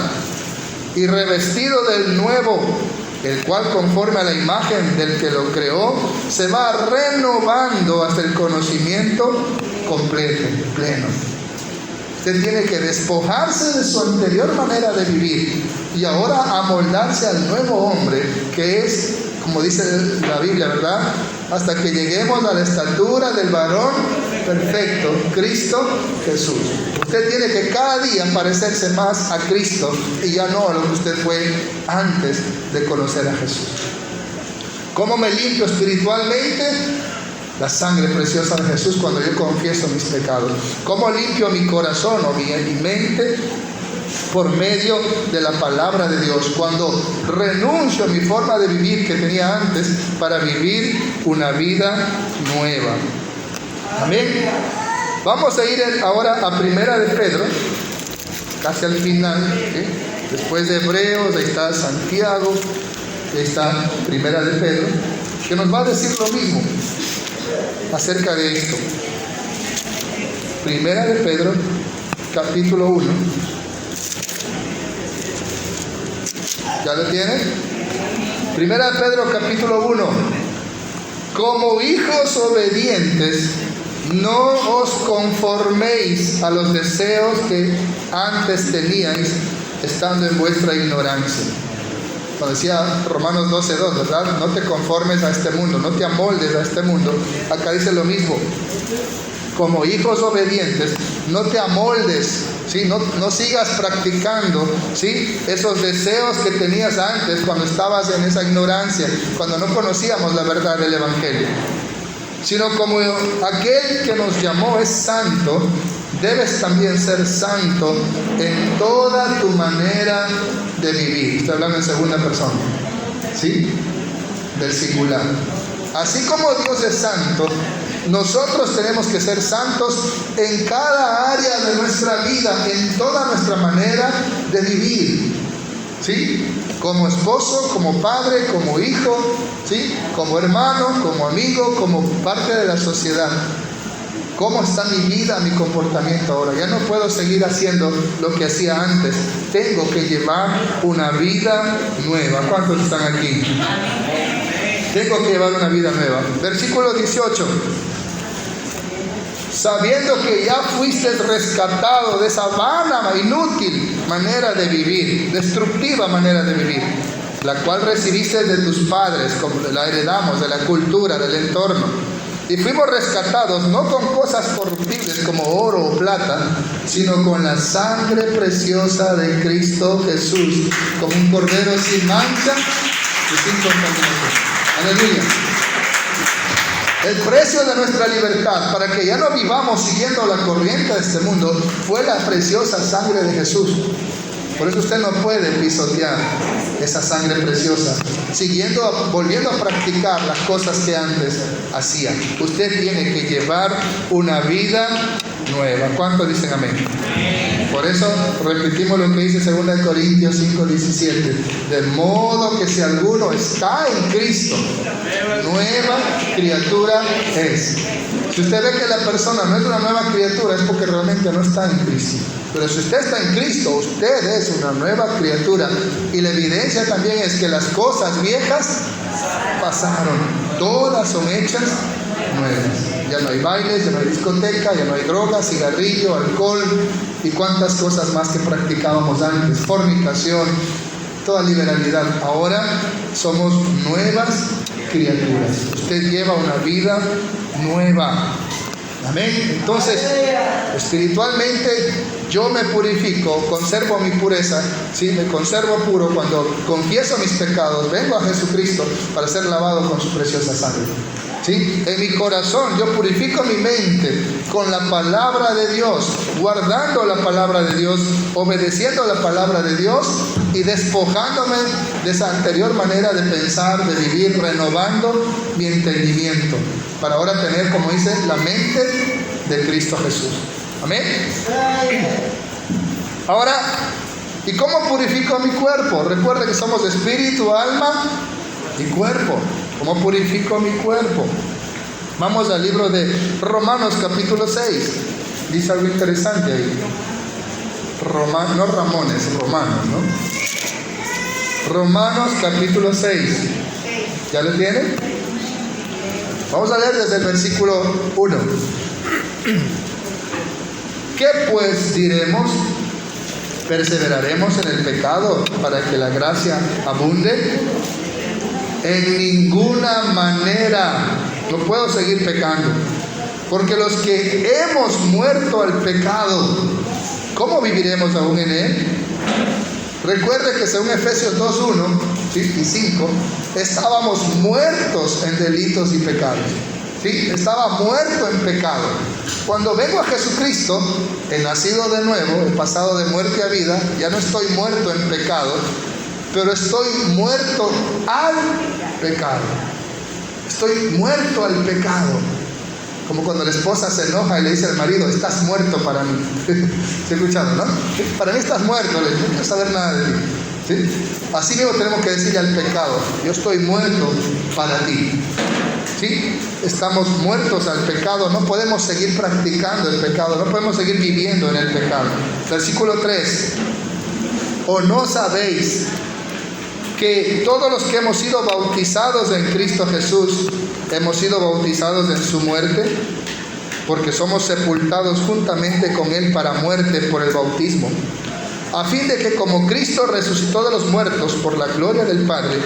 y revestido del nuevo, el cual conforme a la imagen del que lo creó, se va renovando hasta el conocimiento completo, pleno. Usted tiene que despojarse de su anterior manera de vivir y ahora amoldarse al nuevo hombre, que es, como dice la Biblia, ¿verdad?, hasta que lleguemos a la estatura del varón perfecto, Cristo Jesús. Usted tiene que cada día parecerse más a Cristo y ya no a lo que usted fue antes de conocer a Jesús. ¿Cómo me limpio espiritualmente? La sangre preciosa de Jesús cuando yo confieso mis pecados. ¿Cómo limpio mi corazón o mi mente? Por medio de la palabra de Dios, cuando renuncio a mi forma de vivir que tenía antes para vivir una vida nueva. Amén. Vamos a ir ahora a Primera de Pedro, casi al final, ¿sí? Después de Hebreos, ahí está Santiago, ahí está Primera de Pedro, que nos va a decir lo mismo acerca de esto. Primera de Pedro, capítulo 1. ¿Ya lo tienen? Primera de Pedro, capítulo 1. Como hijos obedientes, no os conforméis a los deseos que antes teníais, estando en vuestra ignorancia. Cuando decía Romanos 12:2, ¿verdad? No te conformes a este mundo, no te amoldes a este mundo. Acá dice lo mismo. Como hijos obedientes, no te amoldes, ¿sí? No sigas practicando, ¿sí?, esos deseos que tenías antes cuando estabas en esa ignorancia, cuando no conocíamos la verdad del Evangelio. Sino como aquel que nos llamó es santo, debes también ser santo en toda tu manera de vivir. Estoy hablando en segunda persona, ¿sí?, del singular. Así como Dios es santo, nosotros tenemos que ser santos en cada área de nuestra vida, en toda nuestra manera de vivir. ¿sí? Como esposo, como padre, como hijo, ¿sí? Como hermano, como amigo, como parte de la sociedad. ¿Cómo está mi vida, mi comportamiento ahora? Ya no puedo seguir haciendo lo que hacía antes. Tengo que llevar una vida nueva. ¿Cuántos están aquí? Tengo que llevar una vida nueva. Versículo 18. Sabiendo que ya fuiste rescatado de esa vana, inútil manera de vivir, destructiva manera de vivir, la cual recibiste de tus padres, como la heredamos, de la cultura, del entorno. Y fuimos rescatados no con cosas corruptibles como oro o plata, sino con la sangre preciosa de Cristo Jesús, como un cordero sin mancha y sin contaminación. Aleluya. El precio de nuestra libertad, para que ya no vivamos siguiendo la corriente de este mundo, fue la preciosa sangre de Jesús. Por eso usted no puede pisotear esa sangre preciosa, volviendo a practicar las cosas que antes hacía. Usted tiene que llevar una vida nueva. ¿Cuántos dicen amén? Por eso repetimos lo que dice 2 Corintios 5:17. De modo que si alguno está en Cristo, nueva criatura es. Si usted ve que la persona no es una nueva criatura, es porque realmente no está en Cristo. Pero si usted está en Cristo, usted es una nueva criatura. Y la evidencia también es que las cosas viejas pasaron. Todas son hechas nuevas. Ya no hay bailes, ya no hay discoteca, ya no hay drogas, cigarrillo, alcohol y cuantas cosas más que practicábamos antes. Fornicación, toda liberalidad. Ahora somos nuevas criaturas. Usted lleva una vida nueva. Amén. Entonces, espiritualmente yo me purifico, conservo mi pureza, ¿sí? Me conservo puro cuando confieso mis pecados, vengo a Jesucristo para ser lavado con su preciosa sangre. ¿Sí? En mi corazón yo purifico mi mente con la palabra de Dios, guardando la palabra de Dios, obedeciendo la palabra de Dios y despojándome de esa anterior manera de pensar, de vivir, renovando mi entendimiento, para ahora tener, como dice, la mente de Cristo Jesús. Amén. Ahora, ¿y cómo purifico mi cuerpo? Recuerda que somos espíritu, alma y cuerpo. ¿Cómo purifico mi cuerpo? Vamos al libro de Romanos capítulo 6. Dice algo interesante ahí. Romanos, ¿no? Romanos capítulo 6. ¿Ya lo tienen? Vamos a leer desde el versículo 1. ¿Qué pues diremos? ¿Perseveraremos en el pecado para que la gracia abunde? En ninguna manera. No puedo seguir pecando, porque los que hemos muerto al pecado, ¿cómo viviremos aún en él? Recuerde que según Efesios 2:1 y 5, estábamos muertos en delitos y pecados. ¿Sí? Estaba muerto en pecado. Cuando vengo a Jesucristo, he nacido de nuevo, he pasado de muerte a vida, ya no estoy muerto en pecado, pero estoy muerto al pecado. Estoy muerto al pecado. Como cuando la esposa se enoja y le dice al marido, estás muerto para mí. ¿Se ha escuchado, no? Para mí estás muerto, no quiero saber nada de ti. ¿Sí? Así mismo tenemos que decirle al pecado, yo estoy muerto para ti. ¿Sí? Estamos muertos al pecado, no podemos seguir practicando el pecado, no podemos seguir viviendo en el pecado. Versículo 3. ¿O no sabéis que todos los que hemos sido bautizados en Cristo Jesús, hemos sido bautizados en su muerte? Porque somos sepultados juntamente con Él para muerte por el bautismo, a fin de que como Cristo resucitó de los muertos por la gloria del Padre,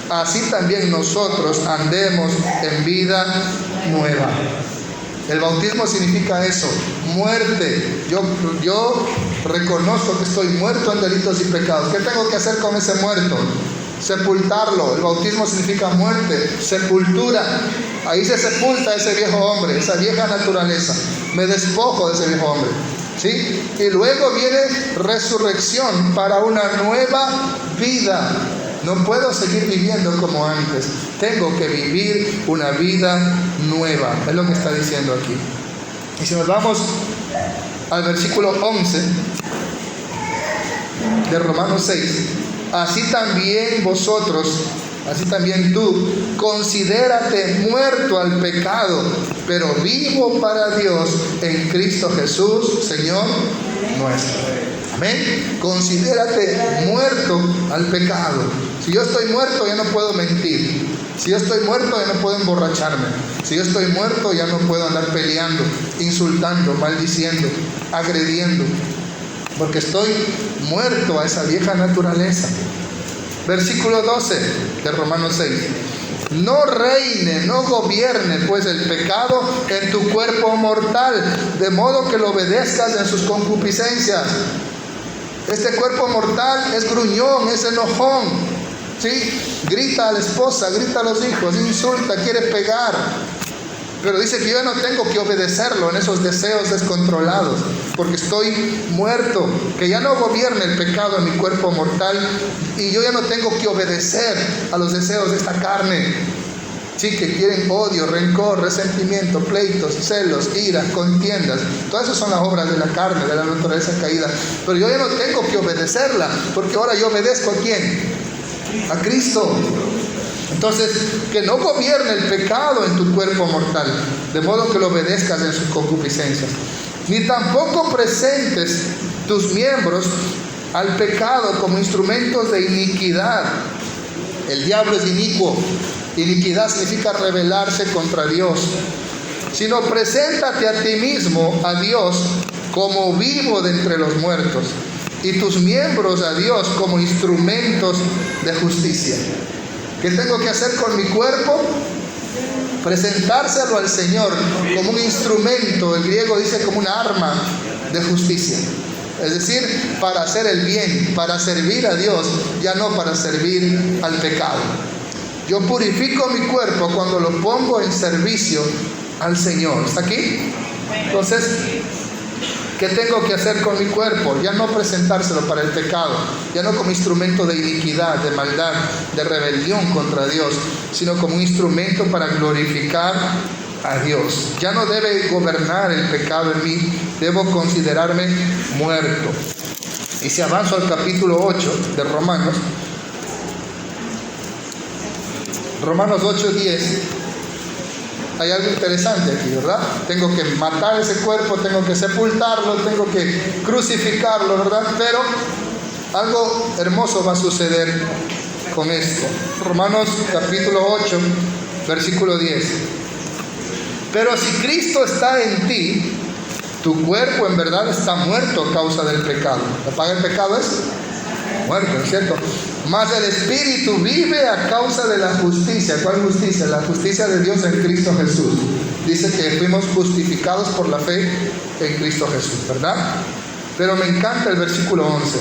así también nosotros andemos en vida nueva. El bautismo significa eso, muerte. Yo reconozco que estoy muerto en delitos y pecados. ¿Qué tengo que hacer con ese muerto? Sepultarlo. El bautismo significa muerte, sepultura. Ahí se sepulta ese viejo hombre, esa vieja naturaleza. Me despojo de ese viejo hombre, ¿sí? Y luego viene resurrección para una nueva vida. No puedo seguir viviendo como antes. Tengo que vivir una vida nueva. Es lo que está diciendo aquí. Y si nos vamos al versículo 11 de Romanos 6, así también tú, considérate muerto al pecado, pero vivo para Dios en Cristo Jesús, Señor nuestro. Amén. Considérate muerto al pecado. Si yo estoy muerto, ya no puedo mentir. Si yo estoy muerto, ya no puedo emborracharme. Si yo estoy muerto, ya no puedo andar peleando, insultando, maldiciendo, agrediendo, porque estoy muerto a esa vieja naturaleza. Versículo 12 de Romanos 6. No reine, no gobierne pues el pecado en tu cuerpo mortal, de modo que lo obedezcas en sus concupiscencias. Este cuerpo mortal es gruñón, es enojón, ¿sí? Grita a la esposa, grita a los hijos, insulta, quiere pegar. Pero dice que yo no tengo que obedecerlo en esos deseos descontrolados, porque estoy muerto, que ya no gobierne el pecado en mi cuerpo mortal, y yo ya no tengo que obedecer a los deseos de esta carne, sí, que quieren odio, rencor, resentimiento, pleitos, celos, iras, contiendas. Todas esas son las obras de la carne, de la naturaleza caída. Pero yo ya no tengo que obedecerla, porque ahora yo obedezco ¿a quién? A Cristo. Entonces, que no gobierne el pecado en tu cuerpo mortal, de modo que lo obedezcas en sus concupiscencias. Ni tampoco presentes tus miembros al pecado como instrumentos de iniquidad. El diablo es inicuo. Iniquidad significa rebelarse contra Dios. Sino preséntate a ti mismo, a Dios, como vivo de entre los muertos, y tus miembros a Dios como instrumentos de justicia. ¿Qué tengo que hacer con mi cuerpo? Presentárselo al Señor como un instrumento, el griego dice como una arma de justicia. Es decir, para hacer el bien, para servir a Dios, ya no para servir al pecado. Yo purifico mi cuerpo cuando lo pongo en servicio al Señor. ¿Está aquí? Entonces, ¿qué tengo que hacer con mi cuerpo? Ya no presentárselo para el pecado, ya no como instrumento de iniquidad, de maldad, de rebelión contra Dios, sino como un instrumento para glorificar a Dios. Ya no debe gobernar el pecado en mí, debo considerarme muerto. Y si avanzo al capítulo 8 de Romanos 8:10, hay algo interesante aquí, ¿verdad? Tengo que matar ese cuerpo, tengo que sepultarlo, tengo que crucificarlo, ¿verdad? Pero algo hermoso va a suceder con esto. Romanos capítulo 8, versículo 10. Pero si Cristo está en ti, tu cuerpo en verdad está muerto a causa del pecado. ¿La paga el pecado es? Muerto, ¿no es cierto? Mas el Espíritu vive a causa de la justicia. ¿Cuál justicia? La justicia de Dios en Cristo Jesús. Dice que fuimos justificados por la fe en Cristo Jesús, ¿verdad? Pero me encanta el versículo 11.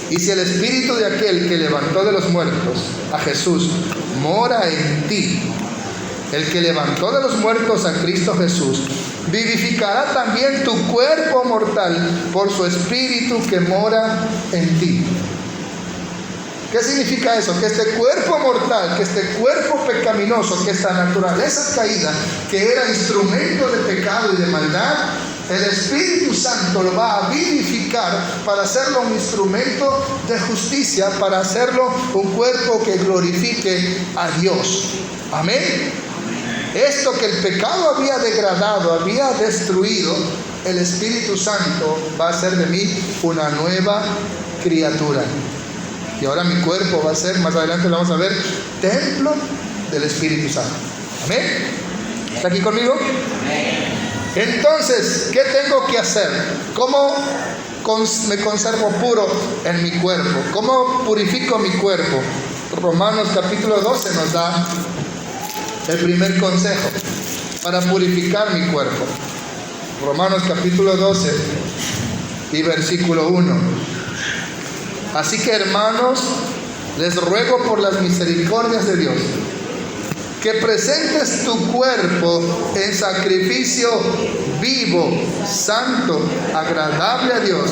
Y si el Espíritu de aquel que levantó de los muertos a Jesús mora en ti, el que levantó de los muertos a Cristo Jesús, vivificará también tu cuerpo mortal por su Espíritu que mora en ti. ¿Qué significa eso? Que este cuerpo mortal, que este cuerpo pecaminoso, que esta naturaleza caída, que era instrumento de pecado y de maldad, el Espíritu Santo lo va a vivificar para hacerlo un instrumento de justicia, para hacerlo un cuerpo que glorifique a Dios. Amén. Esto que el pecado había degradado, había destruido, el Espíritu Santo va a hacer de mí una nueva criatura. Y ahora mi cuerpo va a ser, más adelante lo vamos a ver, templo del Espíritu Santo. Amén. ¿Está aquí conmigo? Entonces, ¿qué tengo que hacer? ¿Cómo me conservo puro en mi cuerpo? ¿Cómo purifico mi cuerpo? Romanos capítulo 12 nos da el primer consejo para purificar mi cuerpo. Romanos capítulo 12 y versículo 1. Así que, hermanos, les ruego por las misericordias de Dios que presentes tu cuerpo en sacrificio vivo, santo, agradable a Dios,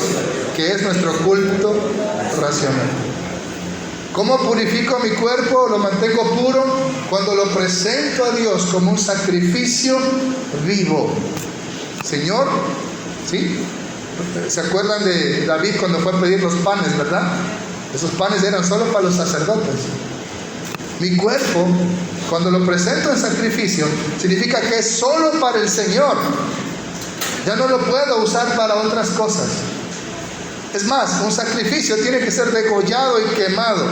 que es nuestro culto racional. ¿Cómo purifico mi cuerpo? Lo mantengo puro cuando lo presento a Dios como un sacrificio vivo. Señor, ¿sí? ¿Se acuerdan de David cuando fue a pedir los panes, verdad? Esos panes eran solo para los sacerdotes. Mi cuerpo, cuando lo presento en sacrificio, significa que es solo para el Señor. Ya no lo puedo usar para otras cosas. Es más, un sacrificio tiene que ser degollado y quemado.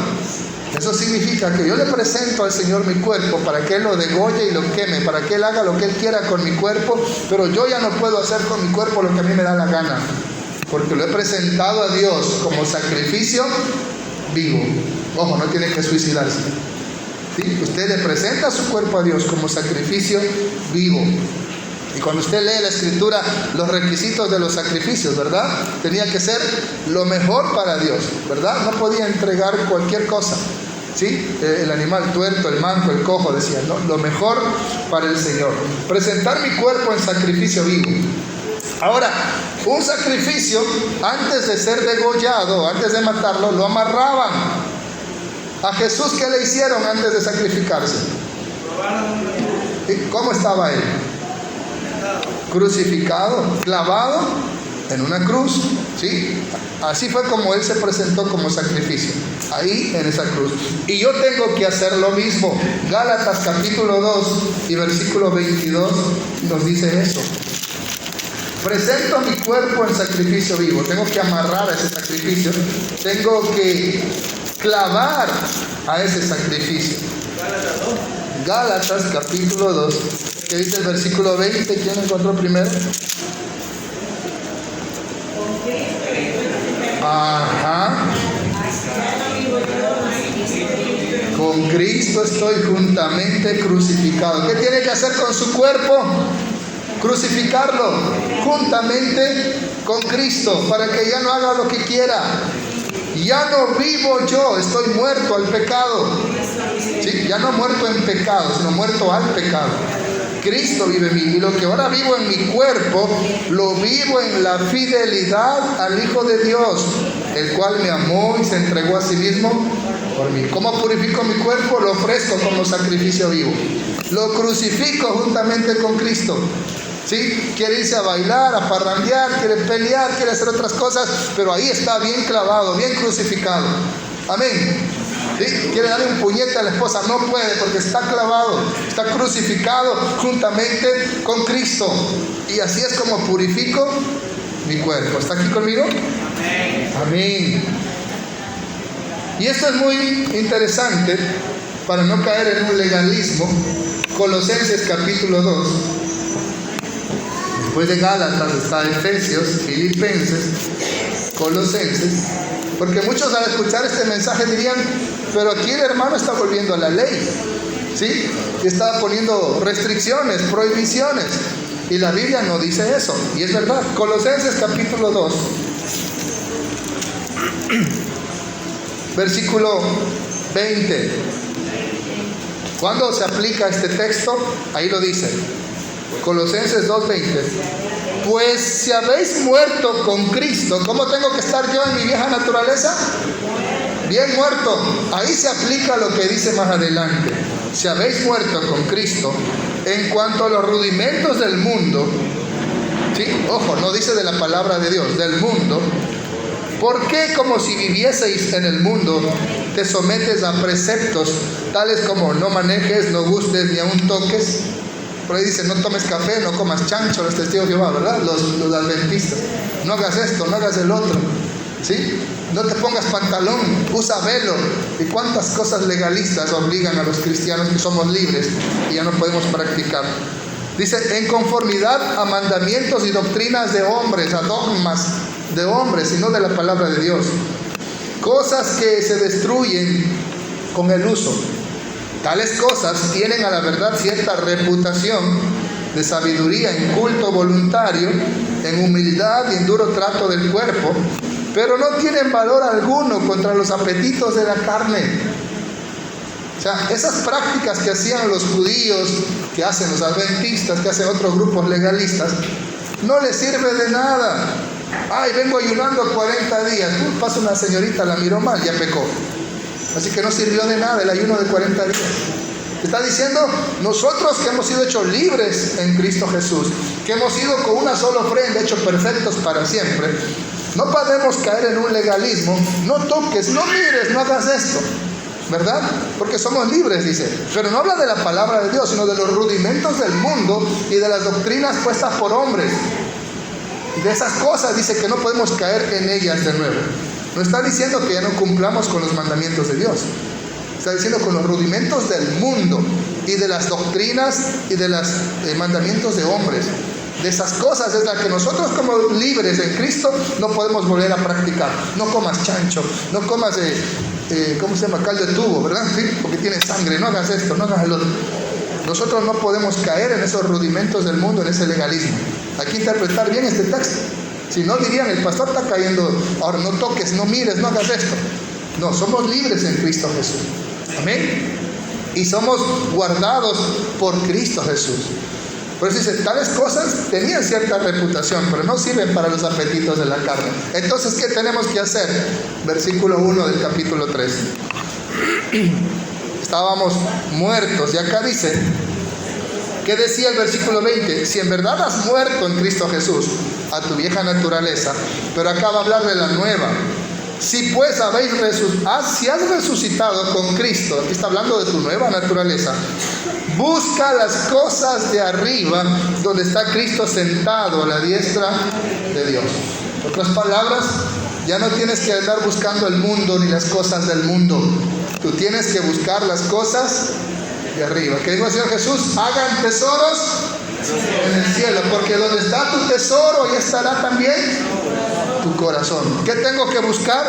Eso significa que yo le presento al Señor mi cuerpo para que Él lo degolle y lo queme, para que Él haga lo que Él quiera con mi cuerpo, pero yo ya no puedo hacer con mi cuerpo lo que a mí me da la gana, porque lo he presentado a Dios como sacrificio vivo. Ojo, no tiene que suicidarse. ¿Sí? Usted le presenta su cuerpo a Dios como sacrificio vivo. Y cuando usted lee la Escritura, los requisitos de los sacrificios, ¿verdad? Tenía que ser lo mejor para Dios, ¿verdad? No podía entregar cualquier cosa, ¿sí? El animal tuerto, el manco, el cojo, decían, ¿no? Lo mejor para el Señor. Presentar mi cuerpo en sacrificio vivo. Ahora, un sacrificio, antes de ser degollado, antes de matarlo, lo amarraban. A Jesús, ¿qué le hicieron antes de sacrificarse? ¿Cómo estaba Él? Crucificado, clavado en una cruz, ¿sí? Así fue como Él se presentó como sacrificio, ahí en esa cruz. Y yo tengo que hacer lo mismo. Gálatas capítulo 2 y versículo 22 nos dice eso. Presento mi cuerpo en sacrificio vivo. Tengo que amarrar a ese sacrificio. Tengo que clavar a ese sacrificio. Gálatas capítulo 2. ¿Qué dice el versículo 20? ¿Quién encontró primero? Ajá. Con Cristo estoy juntamente crucificado. ¿Qué tiene que hacer con su cuerpo? Crucificarlo juntamente con Cristo, para que ya no haga lo que quiera. Ya no vivo yo, estoy muerto al pecado. ¿Sí? Ya no muerto en pecado, sino muerto al pecado. Cristo vive en mí, y lo que ahora vivo en mi cuerpo, lo vivo en la fidelidad al Hijo de Dios, el cual me amó y se entregó a sí mismo por mí. ¿Cómo purifico mi cuerpo? Lo ofrezco como sacrificio vivo. Lo crucifico juntamente con Cristo. ¿Sí? Quiere irse a bailar, a parrandear, quiere pelear, quiere hacer otras cosas, pero ahí está bien clavado, bien crucificado. Amén. ¿Sí? Quiere darle un puñete a la esposa, no puede, porque está clavado, está crucificado juntamente con Cristo. Y así es como purifico mi cuerpo. ¿Está aquí conmigo? Amén. Amén. Y esto es muy interesante para no caer en un legalismo. Colosenses capítulo 2. Después de Gálatas está Efesios, Filipenses, Colosenses. Porque muchos al escuchar este mensaje dirían, pero aquí el hermano está volviendo a la ley, ¿sí? Y está poniendo restricciones, prohibiciones. Y la Biblia no dice eso. Y es verdad. Colosenses capítulo 2, versículo 20. ¿Cuándo se aplica este texto? Ahí lo dice. Colosenses 2:20. Pues si habéis muerto con Cristo, ¿cómo tengo que estar yo en mi vieja naturaleza? Bien muerto. Ahí se aplica lo que dice más adelante. Si habéis muerto con Cristo en cuanto a los rudimentos del mundo, ¿sí? Ojo, no dice de la palabra de Dios, del mundo. ¿Por qué, como si vivieseis en el mundo, te sometes a preceptos tales como no manejes, no gustes, ni aun toques? Por ahí dice, no tomes café, no comas chancho, los testigos de Jehová, ¿verdad? Los adventistas. No hagas esto, no hagas el otro, ¿sí? No te pongas pantalón, usa velo. ¿Y cuántas cosas legalistas obligan a los cristianos que somos libres y ya no podemos practicar? Dice, en conformidad a mandamientos y doctrinas de hombres, a dogmas de hombres y no de la palabra de Dios. Cosas que se destruyen con el uso. Tales cosas tienen a la verdad cierta reputación de sabiduría en culto voluntario, en humildad y en duro trato del cuerpo, pero no tienen valor alguno contra los apetitos de la carne. O sea, esas prácticas que hacían los judíos, que hacen los adventistas, que hacen otros grupos legalistas, no les sirve de nada. Ay, vengo ayunando 40 días. Pasa una señorita, la miró mal, ya pecó. Así que no sirvió de nada el ayuno de 40 días. Está diciendo, nosotros que hemos sido hechos libres en Cristo Jesús, que hemos sido con una sola ofrenda hechos perfectos para siempre, No podemos caer en un legalismo. No toques, no mires, no hagas esto, ¿verdad? Porque somos libres, dice. Pero no habla de la palabra de Dios, sino de los rudimentos del mundo y de las doctrinas puestas por hombres. De esas cosas dice que no podemos caer en ellas de nuevo. No está diciendo que ya no cumplamos con los mandamientos de Dios. Está diciendo con los rudimentos del mundo y de las doctrinas y de los mandamientos de hombres. De esas cosas es la que nosotros como libres en Cristo no podemos volver a practicar. No comas chancho, no comas, ¿cómo se llama? Caldo de tubo, ¿verdad? ¿Sí? Porque tiene sangre, no hagas esto, no hagas lo otro. Nosotros no podemos caer en esos rudimentos del mundo, en ese legalismo. Hay que interpretar bien este texto. Si no dirían, el pastor está cayendo, ahora no toques, no mires, no hagas esto. No, somos libres en Cristo Jesús. Amén. Y somos guardados por Cristo Jesús. Por eso dice, tales cosas tenían cierta reputación, pero no sirven para los apetitos de la carne. Entonces, ¿qué tenemos que hacer? Versículo 1 del capítulo 3. Estábamos muertos. Y acá dice, ¿qué decía el versículo 20? Si en verdad has muerto en Cristo Jesús a tu vieja naturaleza, pero acá va a hablar de la nueva. Si pues si has resucitado con Cristo, aquí está hablando de tu nueva naturaleza, busca las cosas de arriba, donde está Cristo sentado a la diestra de Dios. En otras palabras, ya no tienes que andar buscando el mundo ni las cosas del mundo. Tú tienes que buscar las cosas de arriba. ¿Qué dijo el Señor Jesús? Hagan tesoros en el cielo, porque donde está tu tesoro, ahí estará también tu corazón. ¿Qué tengo que buscar?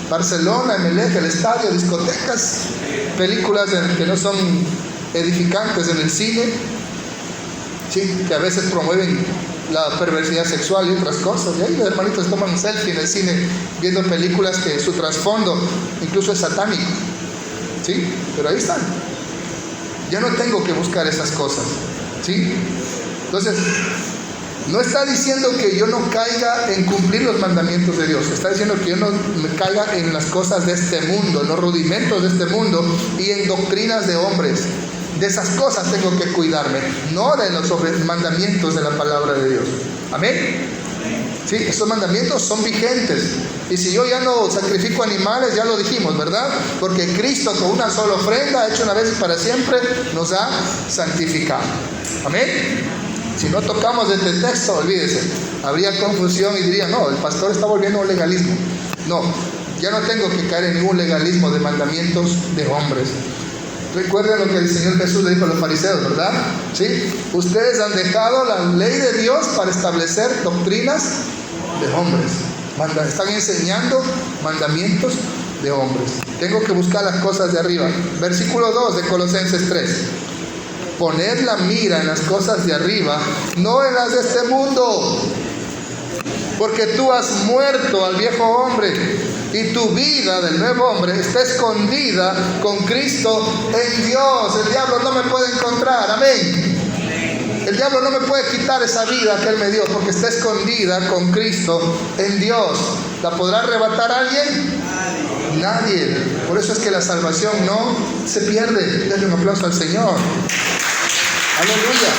Barcelona, Emelec, el estadio, discotecas, películas que no son edificantes en el cine, ¿sí? Que a veces promueven la perversidad sexual y otras cosas. Y ahí los hermanitos toman un selfie en el cine viendo películas que su trasfondo incluso es satánico, ¿sí? Pero ahí están. Ya no tengo que buscar esas cosas, ¿sí? Entonces, no está diciendo que yo no caiga en cumplir los mandamientos de Dios. Está diciendo que yo no me caiga en las cosas de este mundo, en los rudimentos de este mundo y en doctrinas de hombres. De esas cosas tengo que cuidarme, no de los mandamientos de la palabra de Dios. Amén. Sí, esos mandamientos son vigentes. Y si yo ya no sacrifico animales, ya lo dijimos, ¿verdad? Porque Cristo con una sola ofrenda, hecho una vez y para siempre, nos ha santificado. Amén. Si no tocamos este texto, olvídese, habría confusión y diría, no, el pastor está volviendo a un legalismo. No, ya no tengo que caer en ningún legalismo de mandamientos de hombres. Recuerden lo que el Señor Jesús le dijo a los fariseos, ¿verdad? ¿Sí? Ustedes han dejado la ley de Dios para establecer doctrinas de hombres. Están enseñando mandamientos de hombres. Tengo que buscar las cosas de arriba. Versículo 2 de Colosenses 3. Poned la mira en las cosas de arriba, no en las de este mundo. Porque tú has muerto al viejo hombre y tu vida del nuevo hombre está escondida con Cristo en Dios. El diablo no me puede encontrar, amén. El diablo no me puede quitar esa vida que Él me dio porque está escondida con Cristo en Dios. ¿La podrá arrebatar alguien? Nadie. Por eso es que la salvación no se pierde. Denle un aplauso al Señor. Aleluya.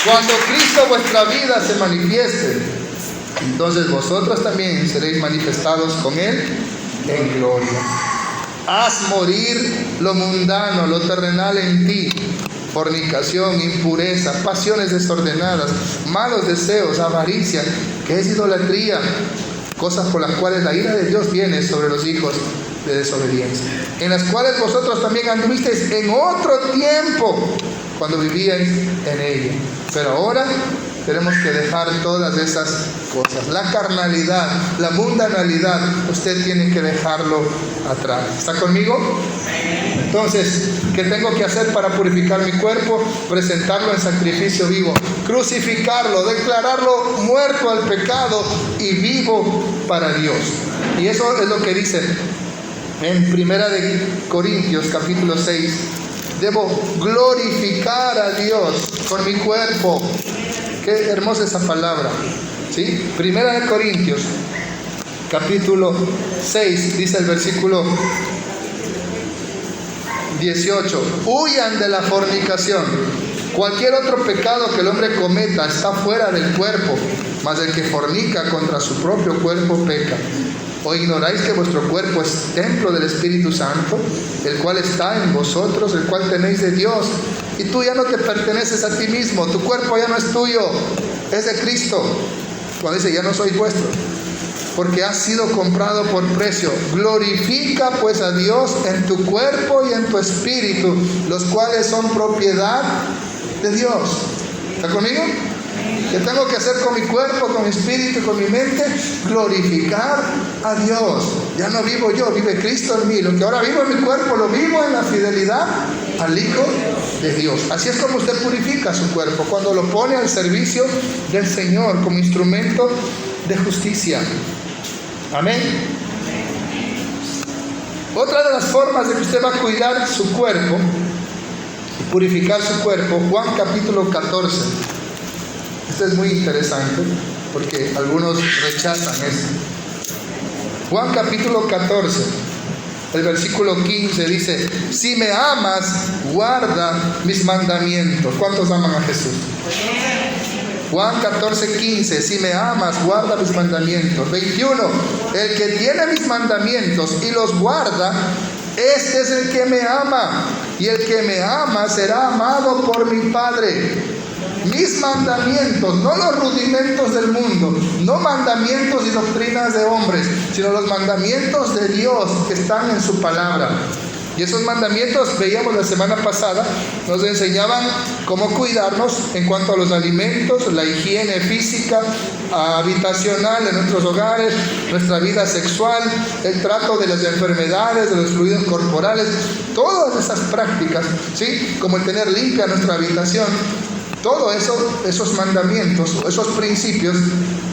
Cuando Cristo vuestra vida se manifieste, entonces vosotros también seréis manifestados con Él en gloria. Haz morir lo mundano, lo terrenal en ti: fornicación, impureza, pasiones desordenadas, malos deseos, avaricia, que es idolatría, cosas por las cuales la ira de Dios viene sobre los hijos de desobediencia, en las cuales vosotros también anduvisteis en otro tiempo cuando vivíais en ella. Pero ahora tenemos que dejar todas esas cosas. La carnalidad, la mundanalidad, usted tiene que dejarlo atrás. ¿Está conmigo? Entonces, ¿qué tengo que hacer para purificar mi cuerpo? Presentarlo en sacrificio vivo, crucificarlo, declararlo muerto al pecado y vivo para Dios. Y eso es lo que dice en Primera de Corintios capítulo 6. Debo glorificar a Dios con mi cuerpo. Qué hermosa esa palabra, ¿sí? Primera de Corintios capítulo 6, dice el versículo 18: huyan de la fornicación. Cualquier otro pecado que el hombre cometa está fuera del cuerpo, mas el que fornica contra su propio cuerpo peca. ¿O ignoráis que vuestro cuerpo es templo del Espíritu Santo, el cual está en vosotros, el cual tenéis de Dios? Y tú ya no te perteneces a ti mismo, tu cuerpo ya no es tuyo, es de Cristo. Cuando dice, ya no sois vuestro, porque has sido comprado por precio. Glorifica pues a Dios en tu cuerpo y en tu espíritu, los cuales son propiedad de Dios. ¿Está conmigo? ¿Qué tengo que hacer con mi cuerpo, con mi espíritu y con mi mente? Glorificar a Dios. Ya no vivo yo, vive Cristo en mí. Lo que ahora vivo en mi cuerpo, lo vivo en la fidelidad al Hijo de Dios. Así es como usted purifica su cuerpo, cuando lo pone al servicio del Señor como instrumento de justicia. Amén. Otra de las formas de que usted va a cuidar su cuerpo y purificar su cuerpo, Juan capítulo 14. Esto es muy interesante porque algunos rechazan esto. Juan capítulo 14, el versículo 15 dice: si me amas, guarda mis mandamientos. ¿Cuántos aman a Jesús? Juan 14, 15, si me amas, guarda mis mandamientos. 21, el que tiene mis mandamientos y los guarda, este es el que me ama, y el que me ama será amado por mi Padre. Mis mandamientos, no los rudimentos del mundo, no mandamientos y doctrinas de hombres, sino los mandamientos de Dios que están en su palabra. Y esos mandamientos, veíamos la semana pasada, nos enseñaban cómo cuidarnos en cuanto a los alimentos, la higiene física, habitacional de nuestros hogares, nuestra vida sexual, el trato de las enfermedades, de los fluidos corporales, todas esas prácticas, ¿sí? Como el tener limpia nuestra habitación. Todo eso, esos mandamientos, esos principios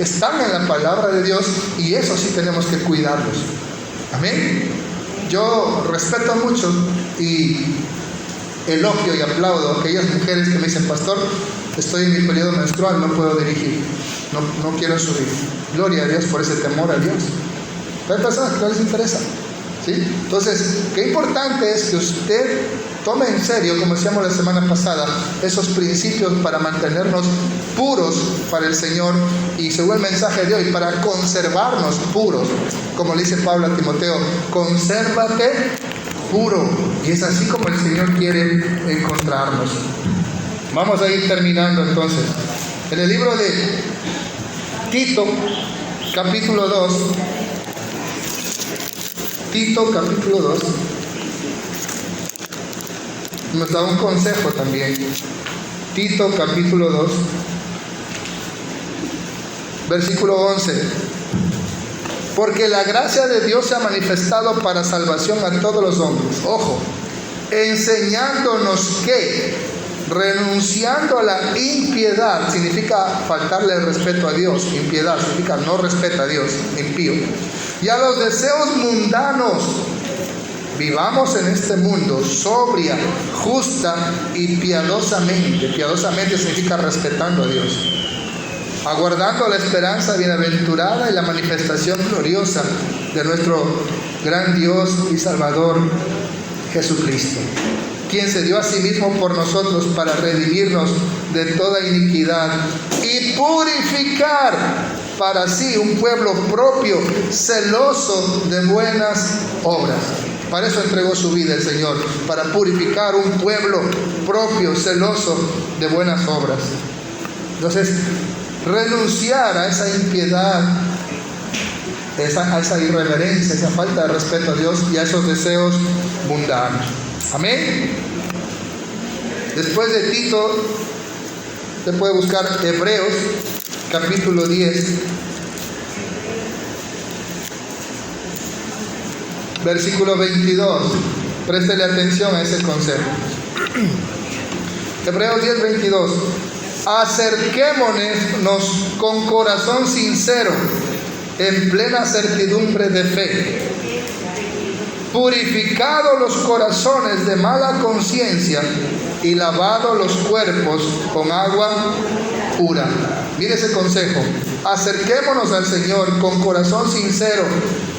están en la palabra de Dios, y eso sí tenemos que cuidarlos. Amén. Yo respeto mucho y elogio y aplaudo a aquellas mujeres que me dicen: pastor, estoy en mi periodo menstrual, no puedo dirigir, no quiero subir. Gloria a Dios por ese temor a Dios. Hay personas que no les interesa, ¿sí? Entonces, qué importante es que usted tome en serio, como decíamos la semana pasada, esos principios para mantenernos puros para el Señor. Y según el mensaje de hoy, para conservarnos puros, como le dice Pablo a Timoteo: consérvate puro. Y es así como el Señor quiere encontrarnos. Vamos a ir terminando entonces. En el libro de Tito, capítulo 2, Tito, capítulo 2, nos da un consejo también. Tito capítulo 2, versículo 11. Porque la gracia de Dios se ha manifestado para salvación a todos los hombres. Ojo, enseñándonos que, renunciando a la impiedad, significa faltarle el respeto a Dios. Impiedad significa no respeta a Dios, impío. Y a los deseos mundanos, vivamos en este mundo sobria, justa y piadosamente. Piadosamente significa respetando a Dios, aguardando la esperanza bienaventurada y la manifestación gloriosa de nuestro gran Dios y Salvador Jesucristo, quien se dio a sí mismo por nosotros para redimirnos de toda iniquidad y purificar para sí un pueblo propio, celoso de buenas obras. Para eso entregó su vida el Señor, para purificar un pueblo propio, celoso de buenas obras. Entonces, renunciar a esa impiedad, a esa irreverencia, esa falta de respeto a Dios y a esos deseos mundanos. Amén. Después de Tito, usted puede buscar Hebreos, capítulo 10. Versículo 22, préstele atención a ese consejo. Hebreos 10, 22. Acerquémonos con corazón sincero, en plena certidumbre de fe, purificados los corazones de mala conciencia y lavados los cuerpos con agua pura. Mire ese consejo: acerquémonos al Señor con corazón sincero,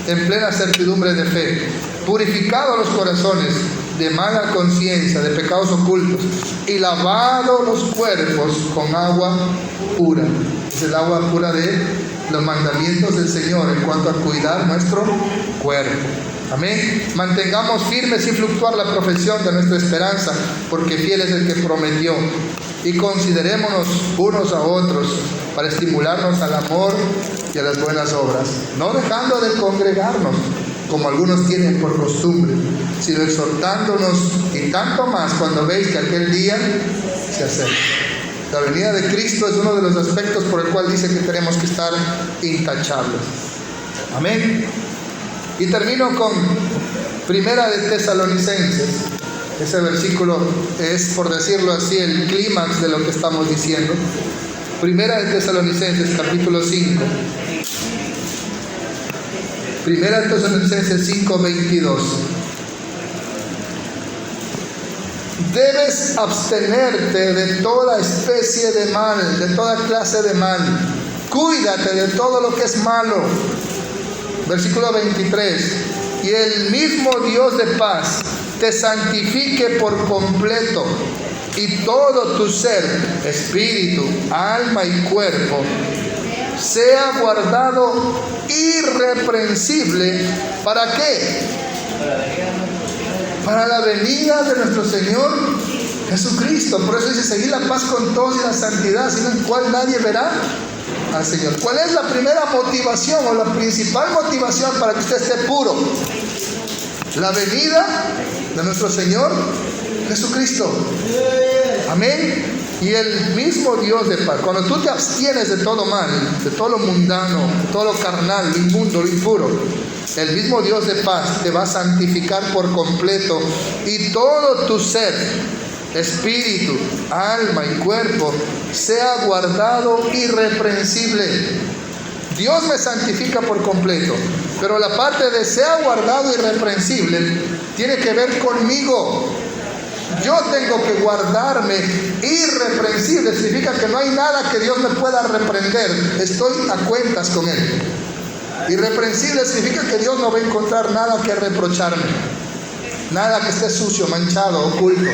en plena certidumbre de fe, purificados los corazones de mala conciencia, de pecados ocultos, y lavado los cuerpos con agua pura. Es el agua pura de los mandamientos del Señor en cuanto a cuidar nuestro cuerpo. Amén. Mantengamos firme sin fluctuar la profesión de nuestra esperanza, porque fiel es el que prometió. Y considerémonos unos a otros para estimularnos al amor y a las buenas obras, no dejando de congregarnos, como algunos tienen por costumbre, sino exhortándonos, y tanto más cuando veis que aquel día se acerca. La venida de Cristo es uno de los aspectos por el cual dice que tenemos que estar intachables. Amén. Y termino con Primera de Tesalonicenses. Ese versículo es, por decirlo así, el clímax de lo que estamos diciendo. Primera de Tesalonicenses, capítulo 5. Primera de Tesalonicenses 5:22. Debes abstenerte de toda especie de mal, de toda clase de mal. Cuídate de todo lo que es malo. Versículo 23. Y el mismo Dios de paz te santifique por completo, y todo tu ser, espíritu, alma y cuerpo, sea guardado irreprensible. ¿Para qué? Para la venida de nuestro Señor Jesucristo. Por eso dice: seguir la paz con todos y la santidad, sin la cual nadie verá al Señor. ¿Cuál es la primera motivación o la principal motivación para que usted esté puro? La venida de nuestro Señor Jesucristo. Amén. Y el mismo Dios de paz, cuando tú te abstienes de todo mal, de todo lo mundano, de todo lo carnal, lo inmundo, lo impuro, el mismo Dios de paz te va a santificar por completo, y todo tu ser, espíritu, alma y cuerpo, sea guardado irreprensible. Dios me santifica por completo, pero la parte de sea guardado irreprensible tiene que ver conmigo. Yo tengo que guardarme irreprensible. Significa que no hay nada que Dios me pueda reprender. Estoy a cuentas con Él. Irreprensible significa que Dios no va a encontrar nada que reprocharme, nada que esté sucio, manchado, oculto,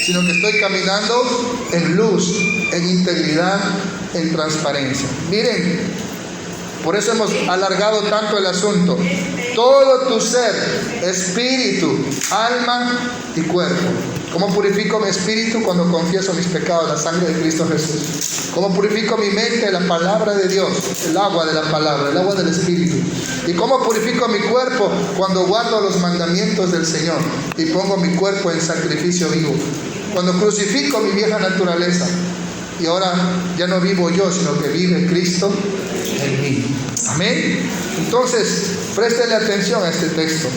sino que estoy caminando en luz, en integridad, en transparencia. Miren, por eso hemos alargado tanto el asunto. Todo tu ser, espíritu, alma y cuerpo. ¿Cómo purifico mi espíritu? Cuando confieso mis pecados, la sangre de Cristo Jesús. ¿Cómo purifico mi mente? La palabra de Dios, el agua de la palabra, el agua del espíritu. ¿Y cómo purifico mi cuerpo? Cuando guardo los mandamientos del Señor y pongo mi cuerpo en sacrificio vivo. Cuando crucifico mi vieja naturaleza, y ahora ya no vivo yo, sino que vive Cristo en mí. Amén. Entonces, préstele atención a este texto.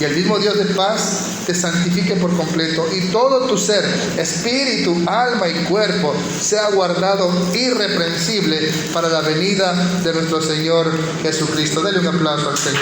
Y el mismo Dios de paz te santifique por completo, y todo tu ser, espíritu, alma y cuerpo, sea guardado irreprensible para la venida de nuestro Señor Jesucristo. Dele un aplauso al Señor.